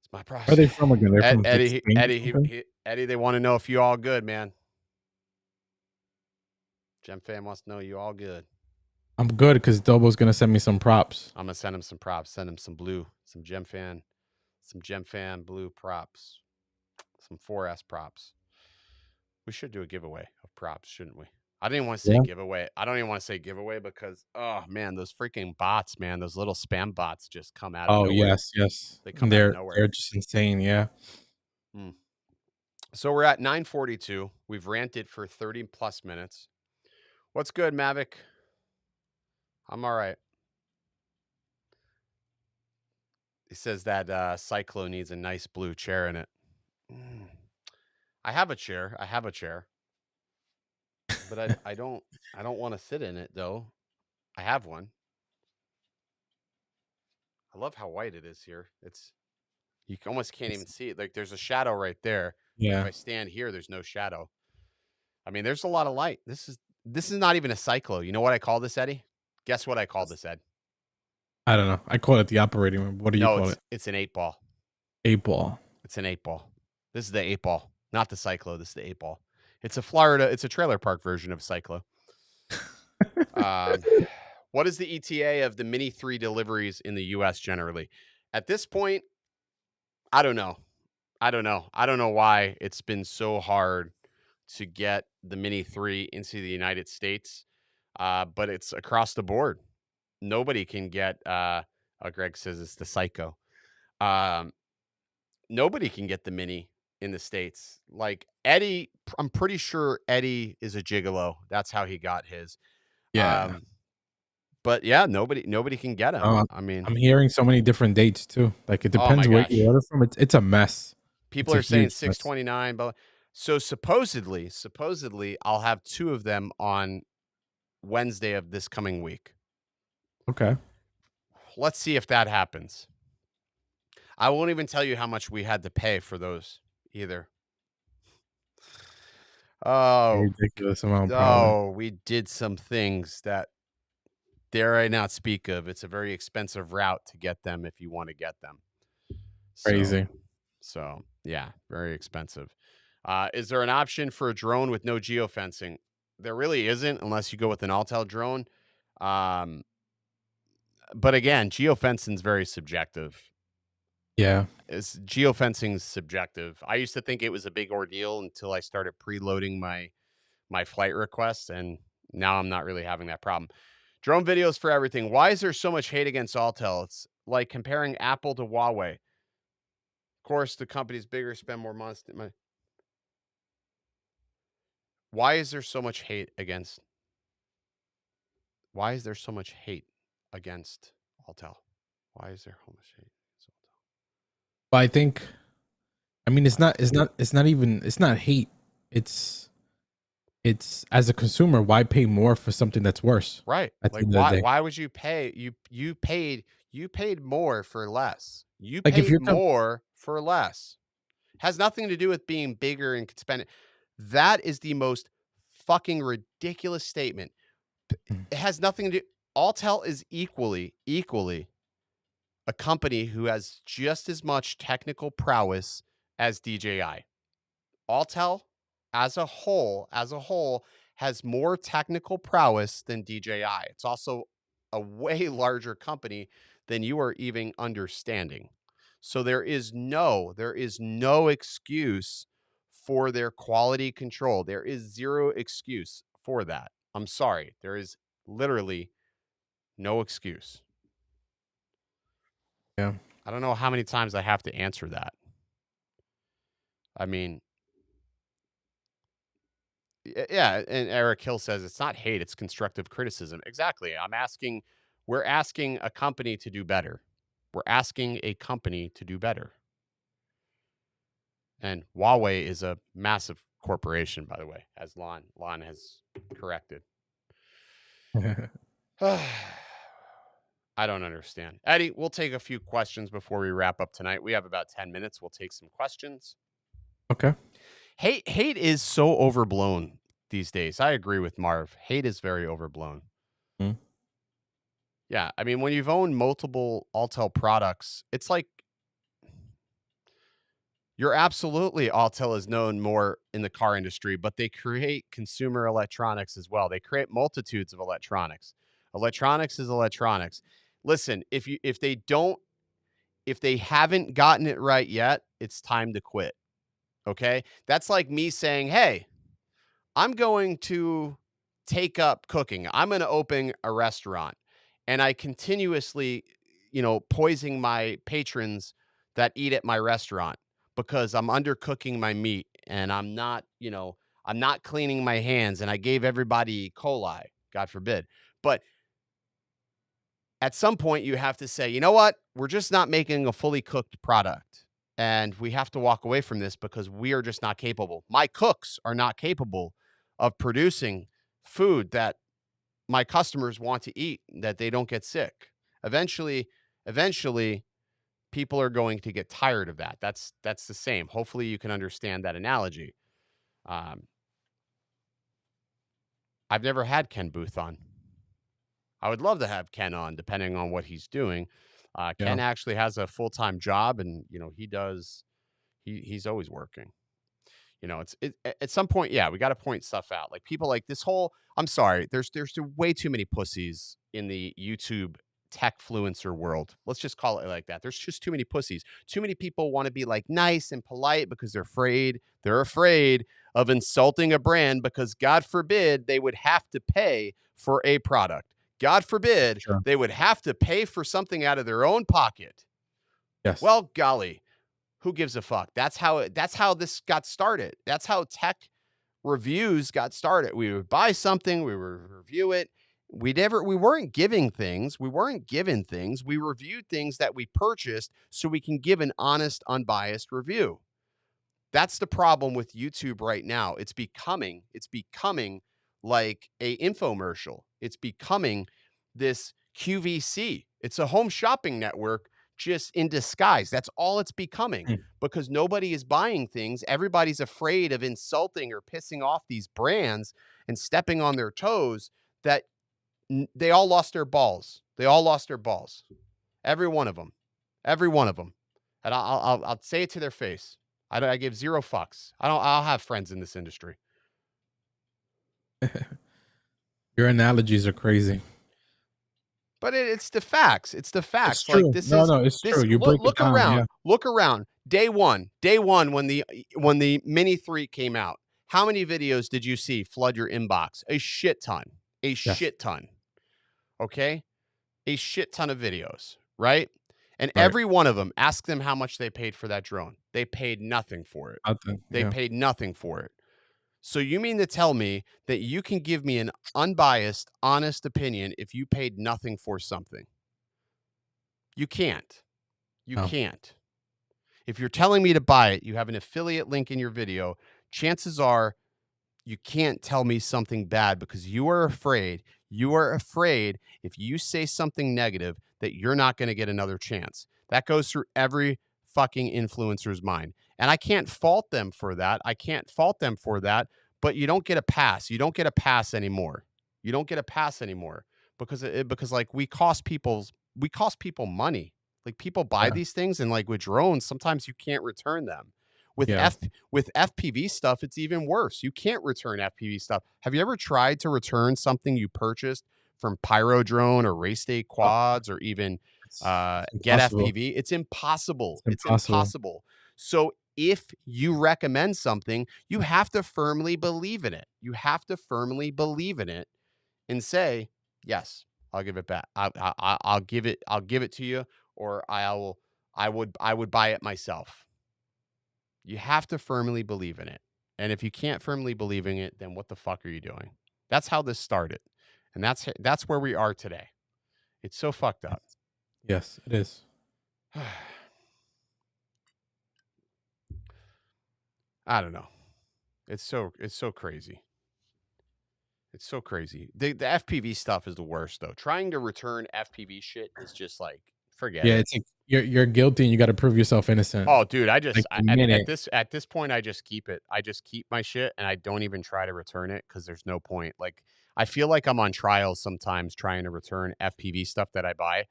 It's my Where are props. they from again? They're from, like, Eddie, Spain or Eddie, something? Eddie, they want to know if you all good, man. Gem fan wants to know you all good. I'm good because Dobo's gonna send me some props. I'm gonna send him some props. Send him some blue, some Gem fan blue props, some 4S props. We should do a giveaway of props, shouldn't we? I didn't want to say Yeah. giveaway. I don't even want to say giveaway because, oh man, those freaking bots, man, those little spam bots just come out of Oh, nowhere. yes, yes. They come out of They're nowhere. just insane, yeah. Mm. So we're at 9:42. We've ranted for 30 plus minutes. What's good, Mavic? I'm all right. He says that Cyclo needs a nice blue chair in it. Mm. I have a chair. I have a chair, but I don't want to sit in it though. I have one. I love how white it is here. You almost can't even It's see it. Like there's a shadow right there. If yeah. I stand here, there's no shadow. I mean, there's a lot of light. This is not even a cyclo. You know what I call this, Eddie? Guess what I call this, Ed? I don't know. I call it the operating room. What do you No, call it's it? it's an 8 ball. 8 ball. It's an 8 ball. This is the 8 ball, not the cyclo. This is the 8 ball. It's a Florida. It's a trailer park version of cyclo. Um, what is the ETA of the Mini 3 deliveries in the US generally? At this point, I don't know. I don't know. I don't know why it's been so hard to get the Mini 3 into the United States, but it's across the board. Nobody can get, Greg says it's the Psycho. Um, Nobody can get the Mini in the States. Like Eddie, I'm pretty sure Eddie is a gigolo. That's how he got his. Yeah. Um, but yeah, nobody can get him. Uh, I mean, I'm hearing so many different dates too. Like, it oh my depends where you gosh. order from. It's a mess. People It's a are saying huge mess. 629, but so supposedly I'll have two of them on Wednesday of this coming week. Okay. Let's see if that happens. I won't even tell you how much we had to pay for those either. A Oh, ridiculous amount, probably. oh, we did some things that dare I not speak of. It's a very expensive route to get them if you want to get them. So, Crazy. yeah, very expensive. Is there an option for a drone with no geofencing? There really isn't, unless you go with an Autel drone. Um, but again, geofencing is very subjective. Yeah. Is geofencing subjective? I used to think it was a big ordeal until I started preloading my flight requests, and now I'm not really having that problem. Drone videos for everything. Why is there so much hate against Autel? It's like comparing Apple to Huawei. Of course, the company's bigger, spend more money. Why is there so much hate against? Why is there so much hate against Autel? Why is there so much hate against Autel? But I think, I mean, Why is it's not hate. It's it's as a consumer, why pay more for something that's worse right? at the Like end of the day? why would you pay? You paid more for less. You Like if paid you're more for less. Has nothing to do with being bigger and could spend it. That is the most fucking ridiculous statement. It has nothing to do. Autel is equally a company who has just as much technical prowess as DJI. Autel as a whole has more technical prowess than DJI. It's also a way larger company than you are even understanding. So there is no excuse for their quality control. There is zero excuse for that. I'm sorry. There is literally no excuse. yeah. I don't know how many times I have to answer that. I mean, yeah, and Eric Hill says it's not hate, it's constructive criticism. Exactly. We're asking a company to do better. We're asking a company to do better. And Huawei is a massive corporation, by the way, as Lon has corrected. I don't understand. Eddie, we'll take a few questions before we wrap up tonight. We have about 10 minutes. We'll take some questions. Okay. Hate is so overblown these days. I agree with Marv. Hate is very overblown. Mm. Yeah, I mean, when you've owned multiple Autel products, it's like you're absolutely Autel is known more in the car industry, but they create consumer electronics as well. They create multitudes of electronics. Electronics is electronics. Listen, if they haven't gotten it right yet, it's time to quit. Okay? That's like me saying, "Hey, I'm going to take up cooking. I'm going to open a restaurant." And I continuously, poisoning my patrons that eat at my restaurant because I'm undercooking my meat and I'm not cleaning my hands and I gave everybody E. coli, God forbid. But at some point you have to say, you know what? We're just not making a fully cooked product. And we have to walk away from this because we are just not capable. My cooks are not capable of producing food that my customers want to eat, that they don't get sick. Eventually, people are going to get tired of that. That's the same. Hopefully, you can understand that analogy. Um, I've never had Ken Booth on. I would love to have Ken on, depending on what he's doing. Yeah. Ken actually has a full time job, and he does. He's always working. At some point, yeah, we got to point stuff out. Like people like this whole. I'm sorry, there's way too many pussies in the YouTube tech fluencer world. Let's just call it like that. There's just too many pussies. Too many people want to be like nice and polite because they're afraid. They're afraid of insulting a brand because God forbid they would have to pay for a product. God forbid Sure. they would have to pay for something out of their own pocket. Yes. Well, golly, who gives a fuck? That's how this got started. That's how tech reviews got started. We would buy something, we would review it. We weren't giving things. We weren't given things. We reviewed things that we purchased so we can give an honest, unbiased review. That's the problem with YouTube right now. It's becoming like a infomercial. It's becoming this QVC. It's a home shopping network just in disguise. That's all it's becoming Mm. because nobody is buying things. Everybody's afraid of insulting or pissing off these brands and stepping on their toes that they all lost their balls. They all lost their balls. Every one of them. Every one of them. And I'll say it to their face. I give zero fucks. I'll have friends in this industry. Your analogies are crazy. But it's the facts. It's the It's facts. Like true. this No, is no, it's true. this You break it look down. around. Yeah. Look around. Day one when the Mini 3 came out. How many videos did you see flood your inbox? A shit ton. A Yes. shit ton. Okay? A shit ton of videos, right? And Right. every one of them, ask them how much they paid for that drone. They paid nothing for it. Nothing. They Yeah. paid nothing for it. So you mean to tell me that you can give me an unbiased, honest opinion if you paid nothing for something? You can't. You No. can't. If you're telling me to buy it, you have an affiliate link in your video. Chances are you can't tell me something bad because you are afraid. You are afraid if you say something negative that you're not going to get another chance. That goes through every fucking influencer's mind. And I can't fault them for that. I can't fault them for that, but you don't get a pass. You don't get a pass anymore. You don't get a pass anymore because like we cost people money. Like people buy Yeah. these things and like with drones, sometimes you can't return them. With Yeah. with FPV stuff, it's even worse. You can't return FPV stuff. Have you ever tried to return something you purchased from Pyro Drone or Race Day Oh, Quads or even it's Get impossible. FPV? It's impossible. It's It's impossible. impossible. So if you recommend something, you have to firmly believe in it. You have to firmly believe in it and say, yes, I'll give it back. I'll give it. I'll give it to you, or I would buy it myself. You have to firmly believe in it. And if you can't firmly believe in it, then what the fuck are you doing? That's how this started. And that's where we are today. It's so fucked up. Yes, it is. I don't know. It's so crazy. It's so crazy. The FPV stuff is the worst though. Trying to return FPV shit is just like forget Yeah, it. it's like you're guilty and you got to prove yourself innocent. Oh, dude, Like the at minute this point, I just keep it. I just keep my shit, and I don't even try to return it because there's no point. Like, I feel like I'm on trials sometimes trying to return FPV stuff that I buy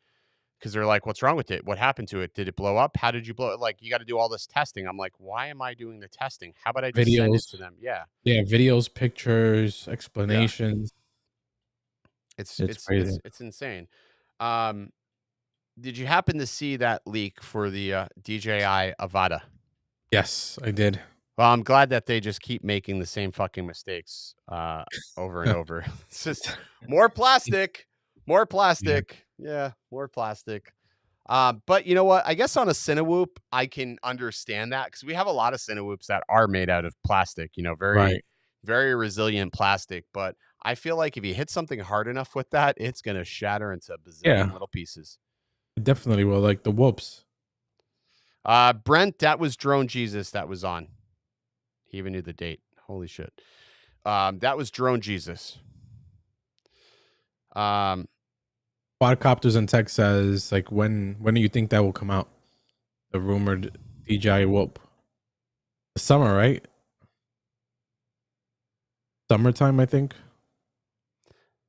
because they're like, "What's wrong with it? What happened to it? Did it blow up? How did you blow it?" Like, you got to do all this testing. I'm like, why am I doing the testing? How about I just send it videos, to them? Yeah, yeah, videos, pictures, yeah. explanations. It's crazy. It's insane. Um, did you happen to see that leak for the DJI Avata? Yes, I did. Well, I'm glad that they just keep making the same fucking mistakes, over and over. It's just more plastic, more Yeah. plastic. Yeah, more plastic. But you know what? I guess on a Cinewhoop, I can understand that because we have a lot of Cinewhoops that are made out of plastic, you know, very, Right. very resilient plastic. But I feel like if you hit something hard enough with that, it's gonna shatter into a bazillion Yeah, little pieces. it definitely will. Like the whoops. Brent, that was Drone Jesus that was on. He even knew the date. Holy shit. That was Drone Jesus. Um, Quadcopters and Tech says like when do you think that will come out? The rumored DJI whoop. Summer, right? Summertime, I think.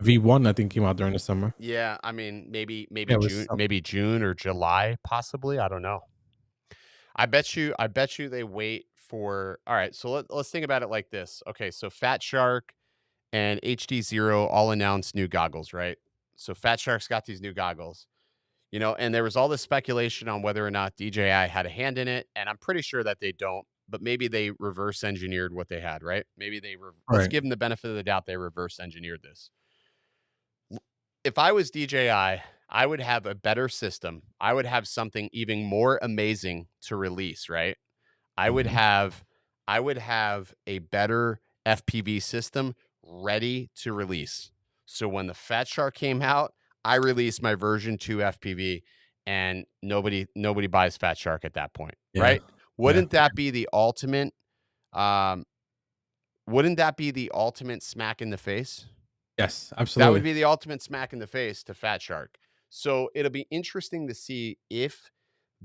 V1, I think, came out during the summer. yeah, I mean, Yeah, it was Maybe June or July, possibly. I don't know. I bet you they wait for. All right, so let's think about it like this. Okay, so Fat Shark and HD Zero all announced new goggles, right? So Fat Shark's got these new goggles, you know, and there was all this speculation on whether or not DJI had a hand in it, and I'm pretty sure that they don't, but maybe they reverse engineered what they had, right? Maybe let's right. give them the benefit of the doubt they reverse engineered this. If I was DJI, I would have a better system. I would have something even more amazing to release, right? I would Mhm. have I would have a better FPV system ready to release. So when the Fat Shark came out, I released my version 2 FPV and nobody buys Fat Shark at that point, Yeah. right? Yeah. Wouldn't that be the ultimate um wouldn't that be the ultimate smack in the face? Yes, That would absolutely. be the ultimate smack in the face to Fat Shark. So it'll be interesting to see if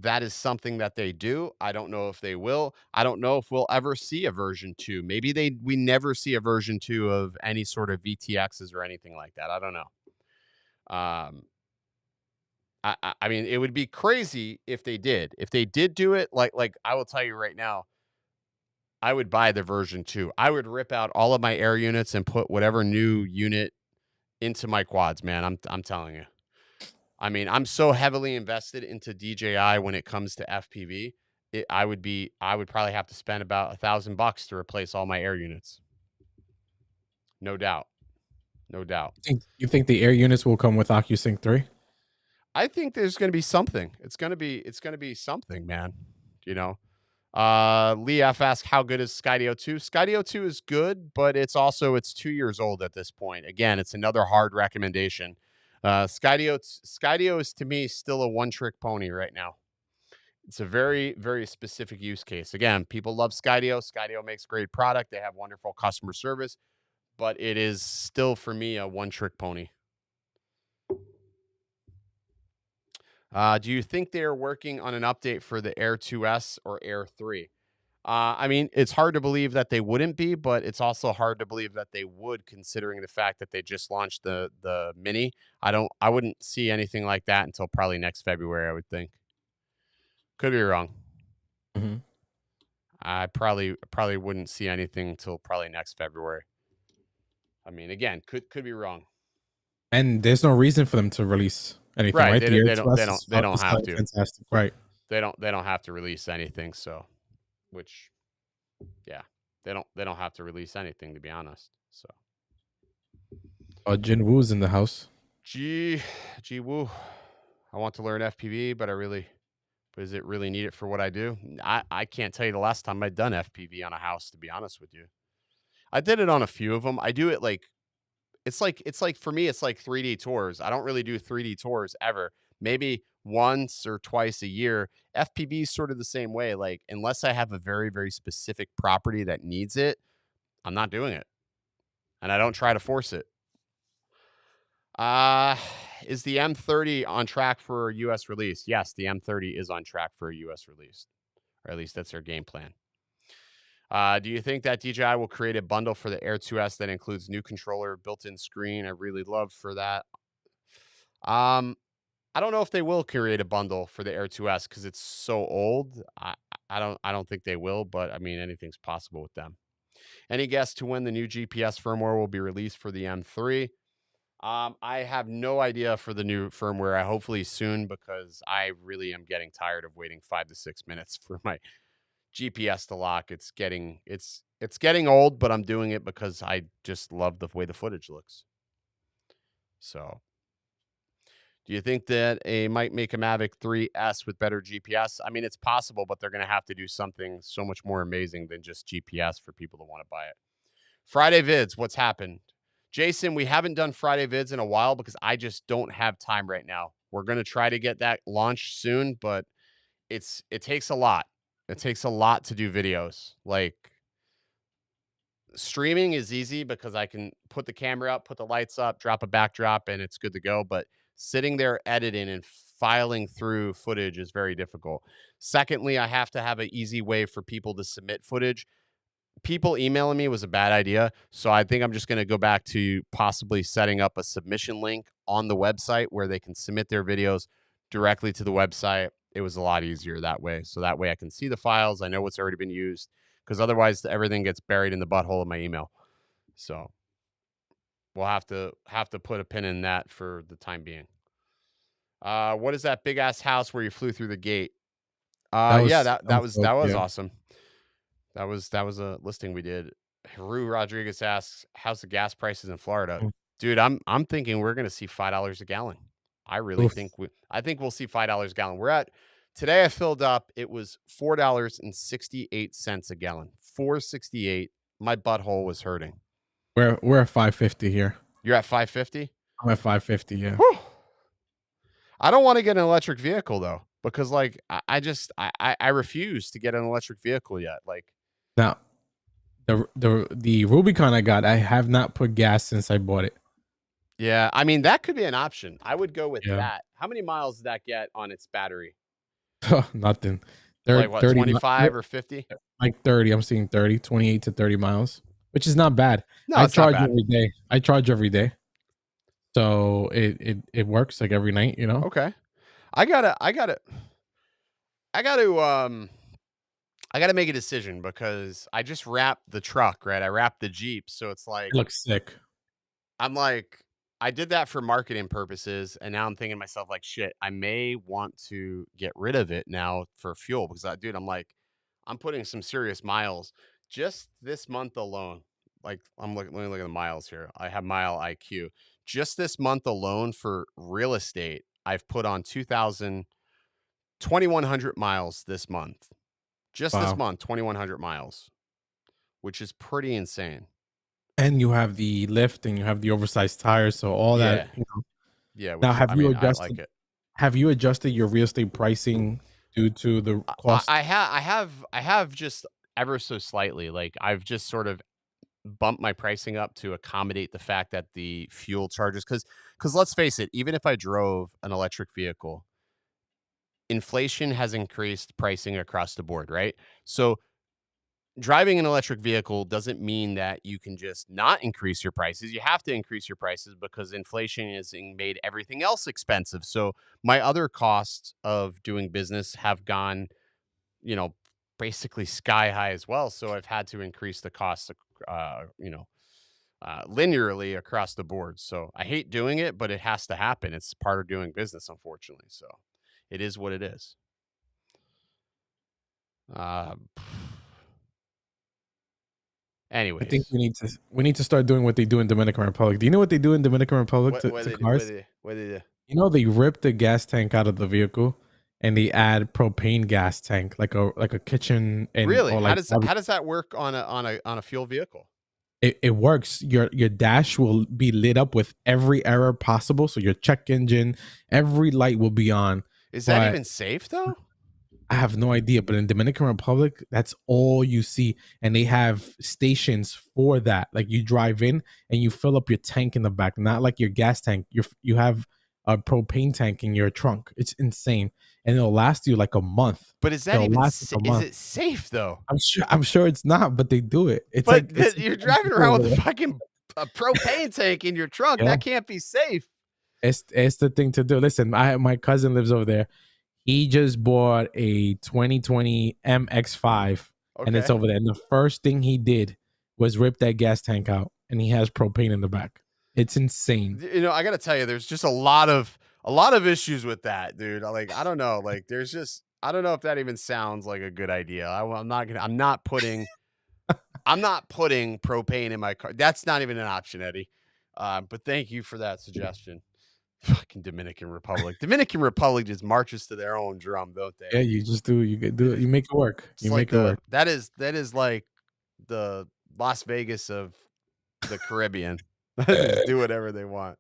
that is something that they do. I don't know if they will. I don't know if we'll ever see a version 2. Maybe we never see a version 2 of any sort of VTXs or anything like that. I don't know. Um, I mean, it would be crazy if they did. If they did do it, like I will tell you right now, I would buy the version 2. I would rip out all of my air units and put whatever new unit into my quads, man. I'm telling you. I mean, I'm so heavily invested into DJI when it comes to FPV. I would probably have to spend about $1,000 to replace all my air units. No doubt. No doubt. You think the air units will come with OcuSync 3? I think there's going to be something. It's going to be something, man. You know. Lee F asked, how good is Skydio 2? Skydio 2 is good, but it's 2 years old at this point. Again, it's another hard recommendation. Skydio is to me still a one-trick pony right now. It's a very, very specific use case. Again, people love Skydio. Skydio makes great product. They have wonderful customer service, but it is still for me a one-trick pony. Do you think they are working on an update for the Air 2S or Air 3? I mean, it's hard to believe that they wouldn't be, but it's also hard to believe that they would, considering the fact that they just launched the Mini. I wouldn't see anything like that until probably next February, I would think. Could be wrong. Mm-hmm. I probably wouldn't see anything until probably next February. I mean, again, could be wrong. And there's no reason for them to release anything, Right? right? They don't have to. Fantastic, right? They don't have to release anything. So, which, yeah, they don't have to release anything, to be honest. So, Jin Woo's in the house. Gee woo. I want to learn FPV, but is it really needed for what I do? I can't tell you the last time I'd done FPV on a house, to be honest with you. I did it on a few of them. I do it like it's like for me, it's like 3D tours. I don't really do 3D tours ever. Maybe once or twice a year. FPV is sort of the same way. Like, unless I have a very, very specific property that needs it, I'm not doing it. And I don't try to force it. Is the M30 on track for a US release? Yes, the M30 is on track for a US release. Or at least that's their game plan. Do you think that DJI will create a bundle for the Air 2S that includes new controller, built-in screen? I really love for that. I don't know if they will create a bundle for the Air 2S because it's so old. I don't think they will, but I mean, anything's possible with them. Any guess to when the new GPS firmware will be released for the M3? I have no idea for the new firmware. Hopefully soon, because I really am getting tired of waiting 5 to 6 minutes for my GPS to lock. It's getting old, but I'm doing it because I just love the way the footage looks. So, do you think that might make a Mavic 3S with better GPS? I mean, it's possible, but they're going to have to do something so much more amazing than just GPS for people to want to buy it. Friday vids, what's happened? Jason, we haven't done Friday vids in a while because I just don't have time right now. We're going to try to get that launched soon, but it takes a lot. It takes a lot to do videos. Like, streaming is easy because I can put the camera up, put the lights up, drop a backdrop, and it's good to go. But sitting there editing and filing through footage is very difficult. Secondly, I have to have an easy way for people to submit footage. People emailing me was a bad idea. So I think I'm just going to go back to possibly setting up a submission link on the website where they can submit their videos directly to the website. It was a lot easier that way. So that way I can see the files. I know what's already been used, because otherwise everything gets buried in the butthole of my email. So we'll have to put a pin in that for the time being. What is that big ass house where you flew through the gate? That was awesome. That was a listing we did. Haru Rodriguez asks, how's the gas prices in Florida? Dude, I'm thinking we're gonna see $5 a gallon. I really think we'll see $5 a gallon. Today I filled up, it was $4.68 a gallon. $4.68. My butthole was hurting. We're at 550 here. You're at 550? I'm at 550, yeah. Whew. I don't want to get an electric vehicle though, because like I refuse to get an electric vehicle yet. Like, now the Rubicon I got, I have not put gas since I bought it. Yeah, I mean, that could be an option. I would go with that. How many miles did that get on its battery? Nothing. Like what, 30, 25 or 50? like 30. I'm seeing 30, 28 to 30 miles, which is not bad. No, I it's not charge bad. every day. I charge every day. So it works like every night, you know? Okay. I gotta, I gotta, I gotta, I gotta make a decision because I just wrapped the truck, right? I wrapped the Jeep. So it's like, It looks sick. I'm like, I did that for marketing purposes. And now I'm thinking to myself, like, shit, I may want to get rid of it now for fuel because, dude, I'm like, I'm putting some serious miles just this month alone. Like, I'm looking, let me look at the miles here. I have Mile IQ. Just this month alone for real estate, I've put on 2,100 miles this month. Just this Wow. month, 2,100 miles, which is pretty insane. And you have the lift and you have the oversized tires, so all that, Yeah. you know. Yeah. Now, Which, I mean, I like it. have you adjusted your real estate pricing due to the cost? I have just ever so slightly. Like I've just sort of bumped my pricing up to accommodate the fact that the fuel charges, because let's face it, even if I drove an electric vehicle, inflation has increased pricing across the board, right? So driving an electric vehicle doesn't mean that you can just not increase your prices. You have to increase your prices because inflation has made everything else expensive. So my other costs of doing business have gone, you know, basically sky high as well. So I've had to increase the costs, linearly across the board. So I hate doing it, but it has to happen. It's part of doing business, unfortunately. So it is what it is. Uh, I think anyways, we need to start doing what they do in Dominican Republic. Do you know what they do in Dominican Republic to cars? what did they, You know, they rip the gas tank out of the vehicle and they add propane gas tank, like a kitchen and really? or like How does that work on a fuel vehicle? it works. Your dash will be lit up with every error possible. So your check engine, every light will be on. Is that But even safe though? I have no idea. But in Dominican Republic, that's all you see. And they have stations for that. Like you drive in and you fill up your tank in the back, not like your gas tank. You have a propane tank in your trunk. It's insane. And it'll last you like a month. But is that It'll even last like a is month. it safe though? I'm sure it's not, but they do it. It's But like it's you're driving around with a fucking a propane tank in your trunk. yeah. That can't be safe. It's the thing to do. Listen, my cousin lives over there. He just bought a 2020 MX-5 and it's Okay. over there. And the first thing he did was rip that gas tank out and he has propane in the back. It's insane. You know, I got to tell you, there's just a lot of issues with that, dude. Like, I don't know. Like, there's just, I don't know if that even sounds like a good idea. I'm not putting propane in my car. That's not even an option, Eddie. But thank you for that suggestion. Fucking Dominican Republic. Dominican Republic just marches to their own drum, don't they? Yeah, you just do. You could do it. You make it work. It's You like make it work. that is like the Las Vegas of the Caribbean. Just do whatever they want.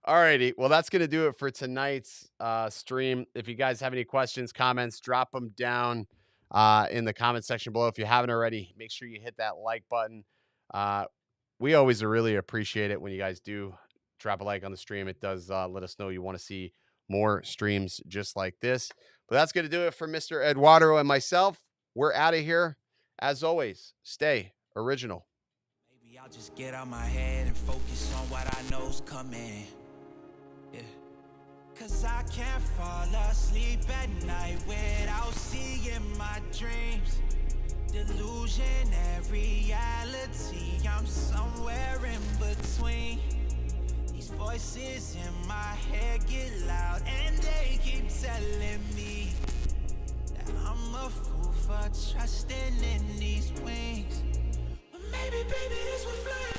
Alrighty. Well, that's going to do it for tonight's stream. If you guys have any questions, comments, drop them down in the comment section below. If you haven't already, make sure you hit that like button. We always really appreciate it when you guys do drop a like on the stream. It does let us know you want to see more streams just like this. But that's going to do it for Mr. Eduardo and myself. We're out of here. As always, stay original. Maybe I'll just get out my head and focus on what I know's coming. Yeah. Cause I can't fall asleep at night without seeing my dreams. Delusion and reality, I'm somewhere in between. These voices in my head get loud and they keep telling me that I'm a fool for trusting in these wings. But maybe, baby, this will fly.